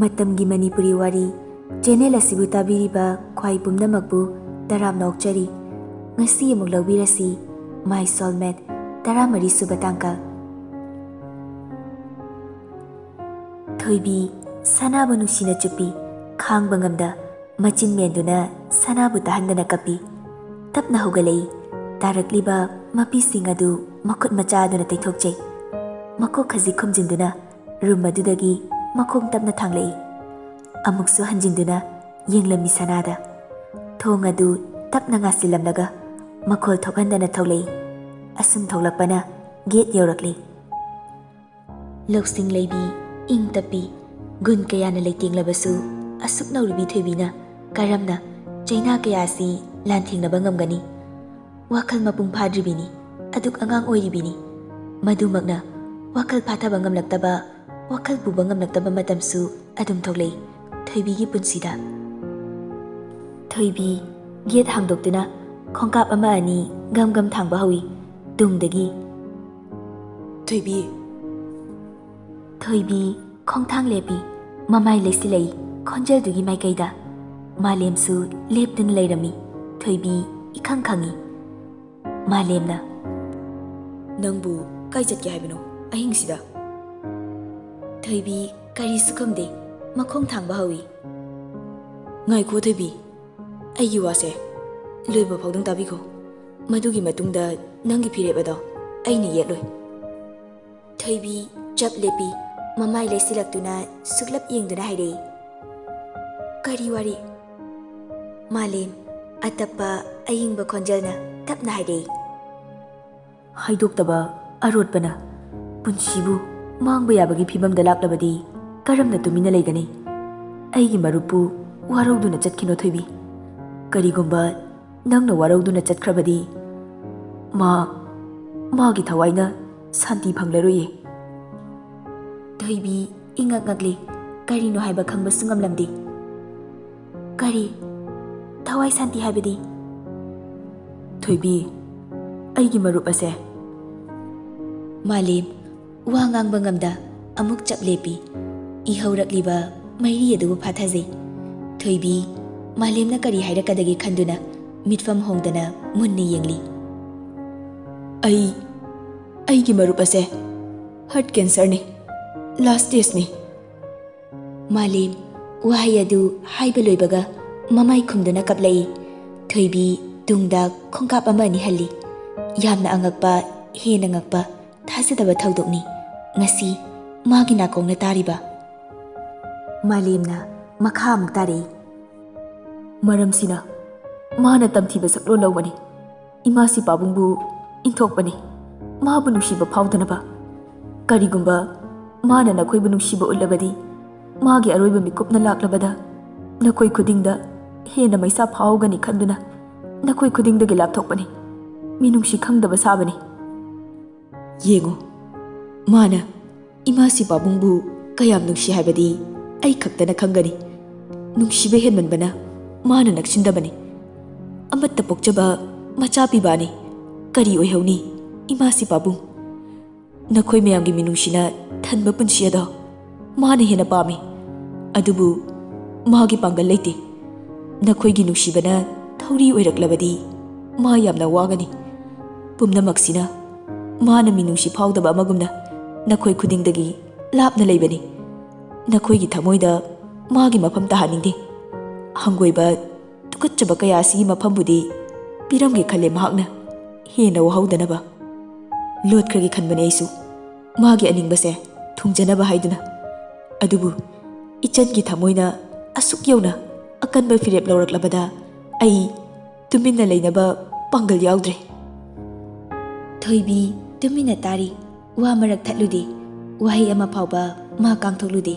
ꯃꯇꯝꯒꯤ ꯃꯅꯤꯄꯨꯔꯤ ꯋꯥꯔꯤ ꯆꯦꯅꯦꯜ ꯑꯁꯤꯕꯨ ꯇꯥꯕꯤꯔꯤꯕ ꯈ꯭ꯋꯥꯏ ꯄꯨꯝꯅꯃꯛꯄꯨ ꯇꯔꯥꯝꯅ ꯑꯣꯛꯆꯔꯤ꯫ ꯉꯁꯤ ꯑꯃꯨꯛ ꯂꯧꯕꯤꯔꯁꯤ ꯃꯥꯏ ꯁꯣꯜꯃꯦꯠ 14ꯁꯨꯕ ꯇꯥꯡꯀꯛ꯫ ꯊꯣꯏꯕꯤ ꯁꯅꯥꯕꯨ ꯅꯨꯡꯁꯤꯅ ꯆꯨꯞꯄꯤ, ꯈꯥꯡꯕ ꯉꯝꯗ ꯃꯆꯤꯟ ꯃꯦꯟꯗꯨꯅ ꯁꯅꯥꯕꯨ ꯇꯥꯍꯟꯗꯅ ꯀꯞꯄꯤ꯫ ꯇꯞꯅ ꯍꯧꯒꯠꯂꯛꯏ꯫ ꯇꯥꯔꯛꯂꯤꯕ ꯃꯄꯤꯁꯤꯡ ꯑꯗꯨ ꯃꯈꯨꯠ ꯃꯆꯥ ꯑꯗꯨꯅ ꯇꯩꯊꯣꯛꯆꯩ꯫ ꯃꯀꯣꯛ ꯈꯖꯤꯛ ꯈꯨꯝꯖꯤꯟꯗꯨꯅ ꯔꯨꯝ ꯑꯗꯨꯗꯒꯤ ꯃꯈꯣꯡ ꯇꯞꯅ ꯊꯥꯡꯂꯛꯏ꯫ ꯑꯃꯨꯛꯁꯨ ꯍꯟꯖꯤꯟꯗꯨꯅ ꯌꯦꯡꯂꯝꯃꯤ ꯁꯅꯥꯗ꯫ ꯊꯣꯡ ꯑꯗꯨ ꯇꯞꯅ ꯉꯥꯁꯤꯜꯂꯝꯂꯒ ꯃꯈꯣꯜ ꯊꯣꯛꯍꯟꯗꯅ ꯊꯣꯛꯂꯛꯏ꯫ ꯑꯁꯨꯝ ꯊꯣꯛꯂꯛꯄꯅ ꯒꯦꯠ ꯌꯧꯔꯛꯂꯤ꯫ ꯂꯧꯁꯤꯡ ꯂꯩꯕꯤ, ꯏꯪ ꯇꯞꯄꯤ, ꯒꯨꯟ ꯀꯌꯥꯅ ꯂꯩꯇꯦꯡꯂꯕꯁꯨ ꯑꯁꯨꯛ ꯅꯧꯔꯤꯕꯤ ꯊꯣꯏꯕꯤꯅ ꯀꯔꯝꯅ ꯆꯩꯅꯥ ꯀꯌꯥ ꯑꯁꯤ ꯂꯥꯟꯊꯦꯡꯅꯕ ꯉꯝꯒꯅꯤ? ꯋꯥꯈꯜ ꯃꯄꯨꯡ ꯐꯥꯗ꯭ꯔꯤꯕꯤꯅꯤ, ꯑꯗꯨꯛ ꯑꯉꯥꯡ ꯑꯣꯏꯔꯤꯕꯤꯅꯤ꯫ ꯃꯗꯨꯃꯛꯅ ꯋꯥꯈꯜ ꯐꯥꯊꯕ ꯉꯝꯂꯛꯇꯕ, ꯋꯥꯈꯜ ꯄꯨꯕ ꯉꯝꯂꯛꯇꯕ ꯃꯇꯝꯁꯨ ꯑꯗꯨꯝ ꯊꯣꯛꯂꯛꯏ ꯊꯣꯏꯕꯤꯒꯤ ꯄꯨꯟꯁꯤꯗ꯫ ꯊꯣꯏꯕꯤ ꯒꯦꯠ ꯍꯥꯡꯗꯣꯛꯇꯨꯅ ꯈꯣꯡꯀꯥꯞ ꯑꯃ ꯑꯅꯤ ꯒꯝ ꯒꯝ ꯊꯥꯡꯕ ꯍꯧꯏ꯫ ꯇꯨꯡꯗꯒꯤ ꯊꯣꯏꯕꯤ ꯊꯣꯏꯕꯤ ꯈꯣꯡꯊꯥꯡ ꯂꯦꯞꯄꯤ, ꯃꯃꯥꯏ ꯂꯩꯁꯤꯜꯂꯛꯏ ꯈꯣꯟꯖꯦꯜꯗꯨꯒꯤ ꯃꯥꯏꯀꯩꯗ꯫ ꯃꯥꯂꯦꯝꯁꯨ ꯂꯦꯞꯇꯨꯅ ꯂꯩꯔꯝꯃꯤ꯫ ꯊꯣꯏꯕꯤ ꯏꯈꯪ ꯈꯪꯏ꯫ ꯃꯥꯂꯦꯝꯅ ꯅꯪꯕꯨ ꯀꯥꯏ ꯆꯠꯀꯦ ꯍꯥꯏꯕꯅꯣ ꯑꯍꯤꯡꯁꯤꯗ? ꯊꯣꯏꯕꯤ ꯀꯔꯤꯁꯨ ꯈꯨꯝꯗꯦ, ꯃꯈꯣꯡ ꯊꯥꯡꯕ ꯍꯧꯏ꯫ ꯉꯥꯏꯈꯣ ꯊꯣꯏꯕꯤ, ꯑꯩꯒꯤ ꯋꯥꯁꯦ ꯂꯣꯏꯕ ꯐꯥꯎꯗꯪ ꯇꯥꯕꯤꯈꯣ꯫ ꯃꯗꯨꯒꯤ ꯃꯇꯨꯡꯗ ꯅꯪꯒꯤ ꯐꯤꯔꯦꯞ ꯑꯗꯣ ꯑꯩꯅ ꯌꯦꯠꯂꯣꯏ꯫ ꯊꯣꯏꯕꯤ ꯆꯞ ꯂꯦꯞꯄꯤ, ꯃꯃꯥꯏ ꯂꯩꯁꯤꯜꯂꯛꯇꯨꯅ ꯁꯨꯛꯂꯞ ꯌꯦꯡꯗꯨꯅ ꯍꯥꯏꯔꯛꯏ꯫ ꯀꯔꯤ ꯋꯥꯔꯤ? ꯃꯥꯂꯦꯝ ꯑꯇꯞꯄ ꯑꯏꯪꯕ ꯈꯣꯟꯖꯦꯜꯅ ꯇꯞꯅ ꯍꯥꯏꯔꯛꯏ꯫ ꯍꯥꯏꯗꯣꯛꯇꯕ ꯑꯔꯣꯠꯄꯅ ꯄꯨꯟꯁꯤꯕꯨ ꯃꯥꯡꯕ ꯌꯥꯕꯒꯤ ꯐꯤꯕꯝꯗ ꯂꯥꯛꯂꯕꯗꯤ ꯀꯔꯝꯅ ꯇꯨꯃꯤꯟꯅ ꯂꯩꯒꯅꯤ? ꯑꯩꯒꯤ ꯃꯔꯨꯞꯄꯨ ꯋꯥꯔꯧꯗꯨꯅ ꯆꯠꯈꯤꯅꯣ ꯊꯣꯏꯕꯤ꯫ ꯀꯔꯤꯒꯨꯝꯕ ꯅꯪꯅ ꯋꯥꯔꯧꯗꯨꯅ ꯆꯠꯈ꯭ꯔꯕꯗꯤ ꯃꯥꯒꯤ ꯊꯋꯥꯏꯅ ꯁꯥꯟꯇꯤ ꯐꯪꯂꯔꯣꯏꯌꯦ꯫ ꯊꯣꯏꯕꯤ ꯏꯉꯛ ꯉꯛꯂꯤ, ꯀꯔꯤꯅꯣ ꯍꯥꯏꯕ ꯈꯪꯕꯁꯨ ꯉꯝꯂꯝꯗꯦ꯫ ꯀꯔꯤ ꯊꯋꯥꯏ ꯁꯥꯟꯇꯤ ꯍꯥꯏꯕꯗꯤ? ꯊꯣꯏꯕꯤ, ꯑꯩꯒꯤ ꯃꯔꯨꯞ ꯑꯁꯦ ꯃꯥꯂꯦꯝ ꯋꯥ ꯉꯥꯡꯕ ꯉꯝꯗ ꯑꯃꯨꯛ ꯆꯞ ꯂꯦꯞꯄꯤ꯫ ꯏꯍꯧꯔꯛꯂꯤꯕ ꯃꯩꯔꯤ ꯑꯗꯨꯕꯨ ꯐꯥꯊꯖꯩ꯫ ꯊꯣꯏꯕꯤ ꯃꯥꯂꯦꯝꯅ ꯀꯔꯤ ꯍꯥꯏꯔꯛꯀꯗꯒꯦ ꯈꯟꯗꯨꯅ ꯃꯤꯠꯐꯝ ꯍꯣꯡꯗꯅ ꯃꯨꯟꯅ ꯌꯦꯡꯂꯤ꯫ ꯑꯩꯒꯤ ꯃꯔꯨꯞ ꯑꯁꯦ ꯍꯥꯔꯠ ꯀꯦꯟꯁꯔꯅꯤ, ꯂꯥꯁ ꯁ꯭ꯇꯦꯖꯅꯤ꯫ ꯃꯥꯂꯦꯝ ꯋꯥꯍꯩ ꯑꯗꯨ ꯍꯥꯏꯕ ꯂꯣꯏꯕꯒ ꯃꯃꯥꯏ ꯈꯨꯝꯗꯨꯅ ꯀꯞꯂꯛꯏ꯫ ꯊꯣꯏꯕꯤ ꯇꯨꯡꯗ ꯈꯣꯡꯀꯥꯞ ꯑꯃ ꯑꯅꯤ ꯍꯜꯂꯤ꯫ ꯌꯥꯝꯅ ꯑꯉꯛꯄ, ꯍꯦꯟꯅ ꯉꯛꯄ, ꯊꯥꯖꯗꯕ ꯊꯧꯗꯣꯛꯅꯤ ꯉꯁꯤ ꯃꯥꯒꯤ ꯅꯥꯀꯣꯡꯅ ꯇꯥꯔꯤꯕ꯫ ꯃꯥꯂꯦꯝꯅ ꯃꯈꯥ ꯑꯃꯨꯛ ꯇꯥꯔꯛꯏ꯫ ꯃꯔꯝꯁꯤꯅ ꯃꯥꯅ ꯇꯝꯊꯤꯕ ꯁꯛꯂꯣꯟ ꯂꯧꯕꯅꯤ, ꯏꯃꯥꯁꯤ ꯄꯥꯕꯨꯡꯕꯨ ꯏꯟꯊꯣꯛꯄꯅꯤ ꯃꯥꯕꯨ ꯅꯨꯡꯁꯤꯕ ꯐꯥꯎꯗꯅꯕ꯫ ꯀꯔꯤꯒꯨꯝꯕ ꯃꯥꯅ ꯅꯈꯣꯏꯕꯨ ꯅꯨꯡꯁꯤꯕ ꯎꯠꯂꯕꯗꯤ ꯃꯥꯒꯤ ꯑꯔꯣꯏꯕ ꯃꯤꯀꯨꯞꯅ ꯂꯥꯛꯂꯕꯗ ꯅꯈꯣꯏ ꯈꯨꯗꯤꯡꯗ ꯍꯦꯟꯅ ꯃꯩꯁꯥ ꯐꯥꯎꯒꯅꯤ ꯈꯟꯗꯨꯅ ꯅꯈꯣꯏ ꯈꯨꯗꯤꯡꯗꯒꯤ ꯂꯥꯞꯊꯣꯛꯄꯅꯤ, ꯃꯤꯅꯨꯡꯁꯤ ꯈꯪꯗꯕ ꯁꯥꯕꯅꯤ꯫ ꯌꯦꯡꯉꯨ, ꯃꯥꯅ ꯏꯃꯥꯁꯤ ꯄꯥꯕꯨꯡꯕꯨ ꯀꯌꯥꯝ ꯅꯨꯡꯁꯤ ꯍꯥꯏꯕꯗꯤ ꯑꯩ ꯈꯛꯇꯅ ꯈꯪꯒꯅꯤ꯫ ꯅꯨꯡꯁꯤꯕ ꯍꯦꯟꯃꯟꯕꯅ ꯃꯥꯅ ꯅꯛꯁꯤꯟꯗꯕꯅꯤ꯫ ꯑꯃꯠꯇ ꯄꯣꯛꯆꯕ ꯃꯆꯥ ꯄꯤꯕꯥꯅꯤ, ꯀꯔꯤ ꯑꯣꯏꯍꯧꯅꯤ ꯏꯃꯥꯁꯤ ꯄꯥꯕꯨꯡ? ꯅꯈꯣꯏ ꯃꯌꯥꯝꯒꯤ ꯃꯤꯅꯨꯡꯁꯤꯅ ꯊꯟꯕ ꯄꯨꯟꯁꯤ ꯑꯗꯣ ꯃꯥꯅ ꯍꯦꯟꯅ ꯄꯥꯝꯃꯤ꯫ ꯑꯗꯨꯕꯨ ꯃꯥꯒꯤ ꯄꯥꯡꯒꯜ ꯂꯩꯇꯦ꯫ ꯅꯈꯣꯏꯒꯤ ꯅꯨꯡꯁꯤꯕꯅ ꯊꯧꯔꯤ ꯑꯣꯏꯔꯛꯂꯕꯗꯤ ꯃꯥ ꯌꯥꯝꯅ ꯋꯥꯒꯅꯤ꯫ ꯄꯨꯝꯅꯃꯛꯁꯤꯅ ꯃꯥꯅ ꯃꯤꯅꯨꯡꯁꯤ ꯐꯥꯎꯗꯕ ꯑꯃꯒꯨꯝꯅ ꯅꯈꯣꯏ ꯈꯨꯗꯤꯡꯗꯒꯤ ꯂꯥꯞꯅ ꯂꯩꯕꯅꯤ꯫ ꯅꯈꯣꯏꯒꯤ ꯊꯃꯣꯏꯗ ꯃꯥꯒꯤ ꯃꯐꯝ ꯇꯥꯍꯟꯅꯤꯡꯗꯦ꯫ ꯍꯪꯒꯣꯏꯕ, ꯇꯨꯀꯠꯆꯕ ꯀꯌꯥ ꯑꯁꯤꯒꯤ ꯃꯐꯝꯕꯨꯗꯤ ꯄꯤꯔꯝꯒꯦ ꯈꯜꯂꯦ ꯃꯍꯥꯛꯅ ꯍꯦꯟꯅ ꯋꯥꯍꯧꯗꯅꯕ꯫ ꯂꯣꯠꯈ꯭ꯔꯒꯦ ꯈꯟꯕꯅꯤ ꯑꯩꯁꯨ ꯃꯥꯒꯤ ꯑꯅꯤꯡꯕꯁꯦ ꯊꯨꯡꯖꯅꯕ ꯍꯥꯏꯗꯨꯅ꯫ ꯑꯗꯨꯕꯨ ꯏꯆꯟꯒꯤ ꯊꯃꯣꯏꯅ ꯑꯁꯨꯛ ꯌꯧꯅ ꯑꯀꯟꯕ ꯐꯤꯔꯦꯞ ꯂꯧꯔꯛꯂꯕꯗ ꯑꯩ ꯇꯨꯃꯤꯟꯅ ꯂꯩꯅꯕ ꯄꯥꯡꯒꯜ ꯌꯥꯎꯗ꯭ꯔꯦ꯫ ꯊꯣꯏꯕꯤ ꯇꯨꯃꯤꯟꯅ ꯇꯥꯔꯤ, ꯋꯥ ꯃꯔꯛ ꯊꯠꯂꯨꯗꯦ, ꯋꯥꯍꯩ ꯑꯃ ꯐꯥꯎꯕ ꯃꯥ ꯀꯥꯡꯊꯣꯛꯂꯨꯗꯦ꯫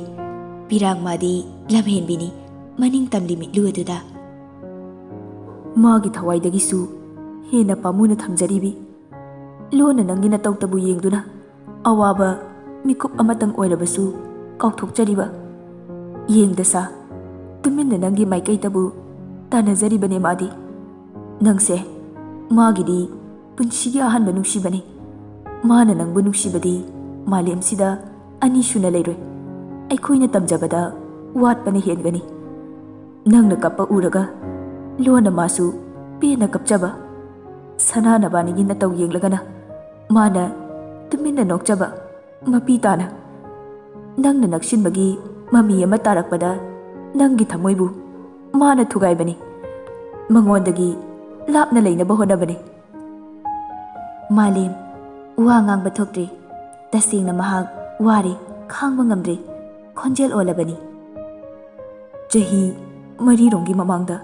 ꯄꯤꯔꯥꯡ ꯃꯥꯗꯤ ꯂꯝꯍꯦꯟꯕꯤꯅꯤ ꯃꯅꯤꯡ ꯇꯝꯂꯤ ꯃꯤꯠꯂꯨ ꯑꯗꯨꯗ꯫ ꯃꯥꯒꯤ ꯊꯋꯥꯏꯗꯒꯤꯁꯨ ꯍꯦꯟꯅ ꯄꯥꯝꯃꯨꯅ ꯊꯝꯖꯔꯤꯕꯤ꯫ ꯂꯣꯟꯅ ꯅꯪꯒꯤ ꯅꯇꯧꯇꯕꯨ ꯌꯦꯡꯗꯨꯅ ꯑꯋꯥꯕ ꯃꯤꯀꯨꯞ ꯑꯃꯇꯪ ꯑꯣꯏꯔꯕꯁꯨ ꯀꯥꯎꯊꯣꯛꯆꯔꯤꯕ꯫ ꯌꯦꯡꯗꯁꯥ ꯇꯨꯃꯤꯟꯅ ꯅꯪꯒꯤ ꯃꯥꯏꯀꯩꯗꯕꯨ ꯇꯥꯟꯅꯖꯔꯤꯕꯅꯦ ꯃꯥꯗꯤ꯫ ꯅꯪꯁꯦ ꯃꯥꯒꯤꯗꯤ ꯄꯨꯟꯁꯤꯒꯤ ꯑꯍꯥꯟꯕ ꯅꯨꯡꯁꯤꯕꯅꯤ꯫ ꯃꯥꯅ ꯅꯪꯕꯨ ꯅꯨꯡꯁꯤꯕꯗꯤ ꯃꯥꯂꯦꯝꯁꯤꯗ ꯑꯅꯤ ꯁꯨꯅ ꯂꯩꯔꯣꯏ꯫ ꯑꯩꯈꯣꯏꯅ ꯇꯝꯖꯕꯗ ꯋꯥꯠꯄꯅ ꯍꯦꯟꯒꯅꯤ꯫ ꯅꯪꯅ ꯀꯞꯄ ꯎꯔꯒ ꯂꯣꯟꯅ ꯃꯥꯁꯨ ꯄꯦꯟꯅ ꯀꯞꯆꯕ, ꯁꯅꯥꯅꯕꯥꯅꯤꯒꯤ ꯅꯇꯧ ꯌꯦꯡꯂꯒꯅ ꯃꯥꯅ ꯇꯨꯃꯤꯟꯅ ꯅꯣꯛꯆꯕ ꯃꯄꯤ ꯇꯥꯅ ꯅꯪꯅ ꯅꯛꯁꯤꯟꯕꯒꯤ ꯃꯃꯤ ꯑꯃ ꯇꯥꯔꯛꯄꯗ ꯅꯪꯒꯤ ꯊꯃꯣꯏꯕꯨ ꯃꯥꯅ ꯊꯨꯒꯥꯏꯕꯅꯤ, ꯃꯉꯣꯟꯗꯒꯤ ꯂꯥꯞꯅ ꯂꯩꯅꯕ ꯍꯣꯠꯅꯕꯅꯤ꯫ ꯃꯥꯂꯦꯝ ꯋꯥ ꯉꯥꯡꯕ ꯊꯣꯛꯇ꯭ꯔꯦ꯫ ꯇꯁꯦꯡꯅ ꯃꯍꯥꯛ ꯋꯥꯔꯦ, ꯈꯥꯡꯕ ꯉꯝꯗ꯭ꯔꯦ, ꯈꯣꯟꯖꯦꯜ ꯑꯣꯜꯂꯕꯅꯤ꯫ ꯆꯍꯤ 4ꯔꯣꯝꯒꯤ ꯃꯃꯥꯡꯗ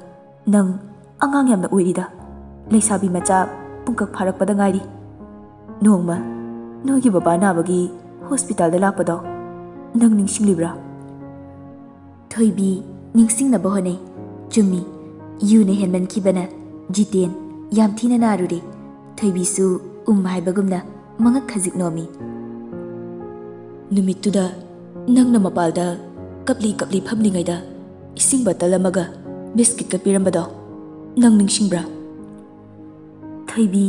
ꯅꯪ ꯑꯉꯥꯡ ꯌꯥꯝꯅ ꯑꯣꯏꯔꯤꯗ, ꯂꯩꯁꯥꯕꯤ ꯃꯆꯥ ꯄꯨꯡꯀꯛ ꯐꯥꯔꯛꯄꯗ ꯉꯥꯏꯔꯤ꯫ ꯅꯣꯡꯃ ꯅꯣꯏꯒꯤ ꯕꯕꯥ ꯅꯥꯕꯒꯤ ꯍꯣꯁꯄꯤꯇꯥꯜꯗ ꯂꯥꯛꯄꯗꯣ ꯅꯪ ꯅꯤꯡꯁꯤꯡꯂꯤꯕ꯭ꯔꯥ? ꯊꯣꯏꯕꯤ ꯅꯤꯡꯁꯤꯡꯅꯕ ꯍꯣꯠꯅꯩ꯫ ꯆꯨꯝꯃꯤ, ꯌꯨꯅ ꯍꯦꯟꯃꯟꯈꯤꯕꯅ ꯖꯤꯇꯦꯟ ꯌꯥꯝ ꯊꯤꯅ ꯅꯥꯔꯨꯔꯦ꯫ ꯊꯣꯏꯕꯤꯁꯨ ꯍꯥꯏꯕꯒꯨꯝꯅ ꯃꯉꯛ ꯈꯖꯤꯛ ꯅꯣꯝꯃꯤ꯫ ꯅꯨꯃꯤꯠꯇꯨꯗ ꯅꯪꯅ ꯃꯄꯥꯜꯗ ꯀꯞꯂꯤ ꯀꯞꯂꯤ ꯐꯝꯂꯤꯉꯩꯗ ꯏꯁꯤꯡ ꯕꯇꯜ ꯑꯃꯒ ꯕꯤꯁꯀꯤꯠꯀ ꯄꯤꯔꯝꯕꯗꯣ ꯅꯪ ꯅꯤꯡꯁꯤꯡꯕ꯭ꯔꯥ? ꯊꯣꯏꯕꯤ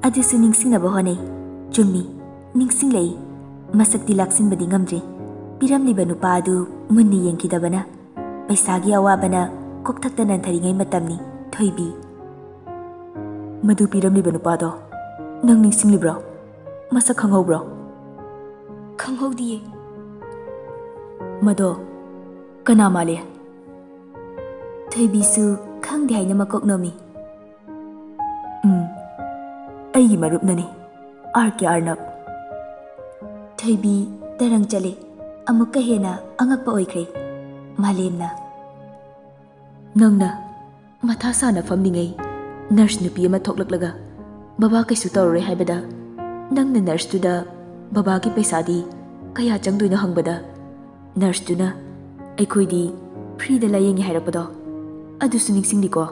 ꯑꯗꯨꯁꯨ ꯅꯤꯡꯁꯤꯡꯅꯕ ꯍꯣꯠꯅꯩ꯫ ꯆꯨꯝꯃꯤ, ꯅꯤꯡꯁꯤꯡꯂꯛꯏ꯫ ꯃꯁꯛꯇꯤ ꯂꯥꯛꯁꯤꯟꯕꯗꯤ ꯉꯝꯗ꯭ꯔꯤ꯫ ꯄꯤꯔꯝꯂꯤꯕ ꯅꯨꯄꯥ ꯑꯗꯨ ꯃꯨꯟꯅ ꯌꯦꯡꯈꯤꯗꯕꯅ, ꯄꯩꯁꯥꯒꯤ ꯑꯋꯥꯕꯅ ꯀꯣꯛꯊꯛꯇ ꯅꯟꯊꯔꯤꯉꯩ ꯃꯇꯝꯅꯤ ꯊꯣꯏꯕꯤ꯫ ꯃꯗꯨ ꯄꯤꯔꯝꯂꯤꯕ ꯅꯨꯄꯥꯗꯣ ꯅꯪ ꯅꯤꯡꯁꯤꯡꯂꯤꯕ꯭ꯔꯣ? ꯃꯁꯛ ꯈꯪꯍꯧꯕ꯭ꯔꯣ? ꯈꯪꯍꯧꯗꯤꯌꯦ꯫ ꯃꯗꯣ ꯀꯅꯥ ꯃꯥꯜꯂꯤ? ꯊꯣꯏꯕꯤꯁꯨ ꯈꯪꯗꯦ ꯍꯥꯏꯅ ꯃꯀꯣꯛ ꯅꯣꯝꯃꯤ꯫ ꯑꯩꯒꯤ ꯃꯔꯨꯞꯅꯅꯤ, RK ꯑꯔꯅꯕ꯫ ꯊꯣꯏꯕꯤ ꯇꯔꯪ ꯆꯠꯂꯦ꯫ ꯑꯃꯨꯛꯀ ꯍꯦꯟꯅ ꯑꯉꯛꯄ ꯑꯣꯏꯈ꯭ꯔꯦ꯫ ꯃꯥꯂꯦꯝꯅ ꯅꯪꯅ ꯃꯊꯥ ꯁꯥꯅ ꯐꯝꯂꯤꯉꯩ ꯅꯔꯁ ꯅꯨꯄꯤ ꯑꯃ ꯊꯣꯛꯂꯛꯂꯒ ꯕꯕꯥ ꯀꯩꯁꯨ ꯇꯧꯔꯔꯣꯏ ꯍꯥꯏꯕꯗ ꯅꯪꯅ ꯅꯔꯁꯇꯨꯗ ꯕꯕꯥꯒꯤ ꯄꯩꯁꯥꯗꯤ ꯀꯌꯥ ꯆꯪꯗꯣꯏꯅꯣ ꯍꯪꯕꯗ ꯅꯔꯁꯇꯨꯅ ꯑꯩꯈꯣꯏꯗꯤ ꯐ꯭ꯔꯤꯗ ꯂꯥꯌꯦꯡꯉꯤ ꯍꯥꯏꯔꯛꯄꯗꯣ ꯑꯗꯨꯁꯨ ꯅꯤꯡꯁꯤꯡꯂꯤꯀꯣ?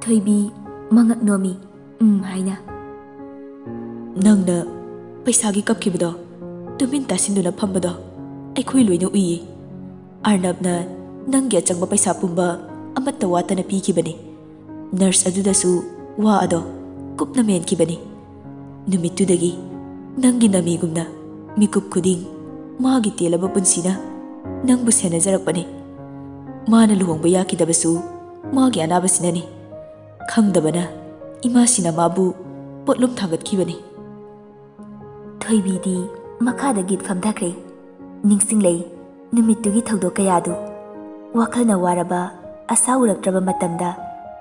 ꯊꯣꯏꯕꯤ ꯃꯉꯛ ꯅꯣꯝꯃꯤ ꯍꯥꯏꯅ꯫ ꯅꯪꯅ ꯄꯩꯁꯥꯒꯤ ꯀꯞꯈꯤꯕꯗꯣ ꯇꯨꯃꯤꯟ ꯇꯥꯁꯤꯟꯗꯨꯅ ꯐꯝꯕꯗꯣ ꯑꯩꯈꯣꯏ ꯂꯣꯏꯅ ꯎꯏꯌꯦ꯫ ꯑꯔꯅꯕꯅ ꯅꯪꯒꯤ ꯑꯆꯪꯕ ꯄꯩꯁꯥ ꯄꯨꯝꯕ ꯑꯃꯠꯇ ꯋꯥꯠꯇꯅ ꯄꯤꯈꯤꯕꯅꯤ꯫ ꯅꯔꯁ ꯑꯗꯨꯗꯁꯨ ꯋꯥ ꯑꯗꯣ ꯀꯨꯞꯅ ꯃꯦꯟꯈꯤꯕꯅꯤ꯫ ꯅꯨꯃꯤꯠꯇꯨꯗꯒꯤ ꯅꯪꯒꯤ ꯅꯃꯤꯒꯨꯝꯅ ꯃꯤꯀꯨꯞ ꯈꯨꯗꯤꯡ ꯃꯥꯒꯤ ꯇꯦꯜꯂꯕ ꯄꯨꯟꯁꯤꯅ ꯅꯪꯕꯨ ꯁꯦꯟꯅꯖꯔꯛꯄꯅꯤ꯫ ꯃꯥꯅ ꯂꯨꯍꯣꯡꯕ ꯌꯥꯈꯤꯗꯕꯁꯨ ꯃꯥꯒꯤ ꯑꯅꯥꯕꯁꯤꯅꯅꯤ꯫ ꯈꯪꯗꯕꯅ ꯏꯃꯥꯁꯤꯅ ꯃꯥꯕꯨ ꯄꯣꯠꯂꯨꯝ ꯊꯥꯡꯒꯠꯈꯤꯕꯅꯤ꯫ ꯊꯣꯏꯕꯤꯗꯤ ꯃꯈꯥꯗ ꯒꯤꯠ ꯐꯝꯊꯈ꯭ꯔꯦ꯫ ꯅꯤꯡꯁꯤꯡꯂꯛꯏ ꯅꯨꯃꯤꯠꯇꯨꯒꯤ ꯊꯧꯗꯣꯛ ꯀꯌꯥꯗꯨ꯫ ꯋꯥꯈꯜꯅ ꯋꯥꯔꯕ, ꯑꯁꯥ ꯎꯔꯛꯇ꯭ꯔꯕ ꯃꯇꯝꯗ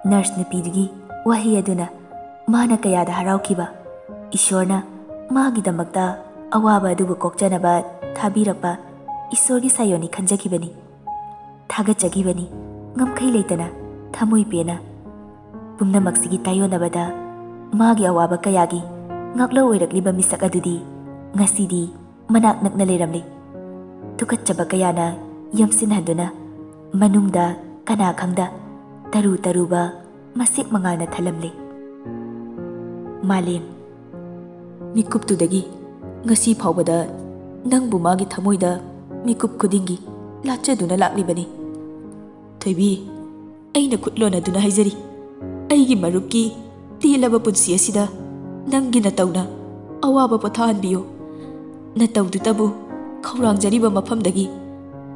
ꯅꯔꯁ ꯅꯨꯄꯤꯗꯨꯒꯤ ꯋꯥꯍꯩ ꯑꯗꯨꯅ ꯃꯥꯅ ꯀꯌꯥꯗ ꯍꯔꯥꯎꯈꯤꯕ꯫ ꯏꯁꯣꯔꯅ ꯃꯥꯒꯤꯗꯃꯛꯇ ꯑꯋꯥꯕ ꯑꯗꯨꯕꯨ ꯀꯣꯛꯆꯅꯕ ꯊꯥꯕꯤꯔꯛꯄ ꯏꯁꯣꯔꯒꯤ ꯁꯥꯌꯣꯟꯅꯤ ꯈꯟꯖꯈꯤꯕꯅꯤ꯫ ꯊꯥꯒꯠꯆꯈꯤꯕꯅꯤ ꯉꯝꯈꯩ ꯂꯩꯇꯅ, ꯊꯃꯣꯏ ꯄꯦꯟꯅ꯫ ꯄꯨꯝꯅꯃꯛꯁꯤꯒꯤ ꯇꯥꯌꯣꯟꯅꯕꯗ ꯃꯥꯒꯤ ꯑꯋꯥꯕ ꯀꯌꯥꯒꯤ ꯉꯥꯛꯂꯧ ꯑꯣꯏꯔꯛꯂꯤꯕ ꯃꯤꯁꯛ ꯑꯗꯨꯗꯤ ꯉꯁꯤꯗꯤ ꯃꯅꯥꯛ ꯅꯛꯅ ꯂꯩꯔꯝꯂꯦ꯫ ꯇꯨꯀꯠꯆꯕ ꯀꯌꯥꯅ ꯌꯝꯁꯤꯟꯍꯟꯗꯨꯅ ꯃꯅꯨꯡꯗ ꯀꯅꯥ ꯈꯪꯗ ꯇꯔꯨ ꯇꯔꯨꯕ ꯃꯁꯦꯛ ꯃꯉꯥꯜꯅ ꯊꯜꯂꯝꯂꯦ꯫ ꯃꯥꯂꯦꯝ, ꯃꯤꯀꯨꯞꯇꯨꯗꯒꯤ ꯉꯁꯤ ꯐꯥꯎꯕꯗ ꯅꯪꯕꯨ ꯃꯥꯒꯤ ꯊꯃꯣꯏꯗ ꯃꯤꯀꯨꯞ ꯈꯨꯗꯤꯡꯒꯤ ꯂꯥꯠꯆꯗꯨꯅ ꯂꯥꯛꯂꯤꯕꯅꯤ꯫ ꯊꯣꯏꯕꯤ, ꯑꯩꯅ ꯈꯨꯠꯂꯣꯟꯅꯗꯨꯅ ꯍꯥꯏꯖꯔꯤ, ꯑꯩꯒꯤ ꯃꯔꯨꯞꯀꯤ ꯇꯦꯜꯂꯕ ꯄꯨꯟꯁꯤ ꯑꯁꯤꯗ ꯅꯪꯒꯤ ꯅꯇꯧꯅ ꯑꯋꯥꯕ ꯄꯣꯊꯥꯍꯟꯕꯤꯌꯨ꯫ ꯅꯇꯧꯗꯨꯇꯕꯨ ꯈꯧꯔꯥꯡꯖꯔꯤꯕ ꯃꯐꯝꯗꯒꯤ,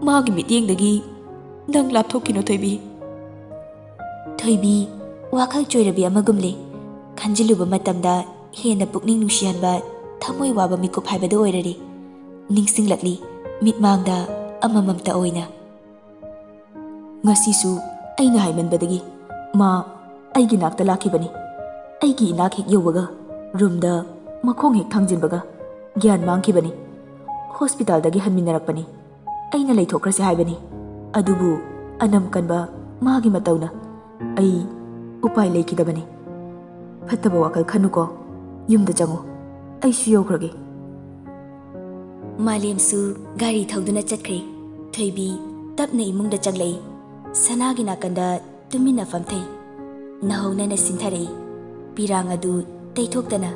ꯃꯥꯒꯤ ꯃꯤꯠꯌꯦꯡꯗꯒꯤ ꯅꯪ ꯂꯥꯞꯊꯣꯛꯈꯤꯅꯨ ꯊꯣꯏꯕꯤ꯫ ꯊꯣꯏꯕꯤ ꯋꯥꯈꯜ ꯆꯣꯏꯔꯕꯤ ꯑꯃꯒꯨꯝꯂꯦ꯫ ꯈꯟꯖꯤꯜꯂꯨꯕ ꯃꯇꯝꯗ ꯍꯦꯟꯅ ꯄꯨꯛꯅꯤꯡ ꯅꯨꯡꯁꯤꯍꯟꯕ, ꯊꯃꯣꯏ ꯋꯥꯕ ꯃꯤꯀꯨꯞ ꯍꯥꯏꯕꯗꯨ ꯑꯣꯏꯔꯔꯦ꯫ ꯅꯤꯡꯁꯤꯡꯂꯛꯂꯤ ꯃꯤꯠꯃꯥꯡꯗ ꯑꯃꯃꯝꯇ ꯑꯣꯏꯅ꯫ ꯉꯁꯤꯁꯨ ꯑꯩꯅ ꯍꯥꯏꯃꯟꯕꯗꯒꯤ ꯃꯥ ꯑꯩꯒꯤ ꯅꯥꯛꯇ ꯂꯥꯛꯈꯤꯕꯅꯤ꯫ ꯑꯩꯒꯤ ꯏꯅꯥꯛ ꯍꯦꯛ ꯌꯧꯕꯒ ꯔꯨꯝꯗ ꯃꯈꯣꯡ ꯍꯦꯛ ꯊꯥꯡꯖꯤꯟꯕꯒ ꯒ꯭ꯌꯥꯟ ꯃꯥꯡꯈꯤꯕꯅꯤ꯫ ꯍꯣꯁꯄꯤꯇꯥꯜꯗꯒꯤ ꯍꯟꯃꯤꯟꯅꯔꯛꯄꯅꯤ꯫ ꯑꯩꯅ ꯂꯩꯊꯣꯛꯈ꯭ꯔꯁꯦ ꯍꯥꯏꯕꯅꯤ, ꯑꯗꯨꯕꯨ ꯑꯅꯝ ꯀꯟꯕ ꯃꯥꯒꯤ ꯃꯇꯧꯅ ꯑꯩ ꯎꯄꯥꯏ ꯂꯩꯈꯤꯗꯕꯅꯤ꯫ ꯐꯠꯇꯕ ꯋꯥꯈꯜ ꯈꯟꯅꯨꯀꯣ, ꯌꯨꯝꯗ ꯆꯪꯉꯨ, ꯑꯩꯁꯨ ꯌꯧꯈ꯭ꯔꯒꯦ꯫ ꯃꯥꯂꯦꯝꯁꯨ ꯒꯥꯔꯤ ꯊꯧꯗꯨꯅ ꯆꯠꯈ꯭ꯔꯦ꯫ ꯊꯣꯏꯕꯤ ꯇꯞꯅ ꯏꯃꯨꯡꯗ ꯆꯪꯂꯛꯏ꯫ ꯁꯅꯥꯒꯤ ꯅꯥꯀꯟꯗ ꯇꯨꯃꯤꯟꯅ ꯐꯝꯊꯩ꯫ ꯅꯍꯧꯅꯅ ꯁꯤꯟꯊꯔꯛꯏ꯫ ꯄꯤꯔꯥꯡ ꯑꯗꯨ ꯇꯩꯊꯣꯛꯇꯅ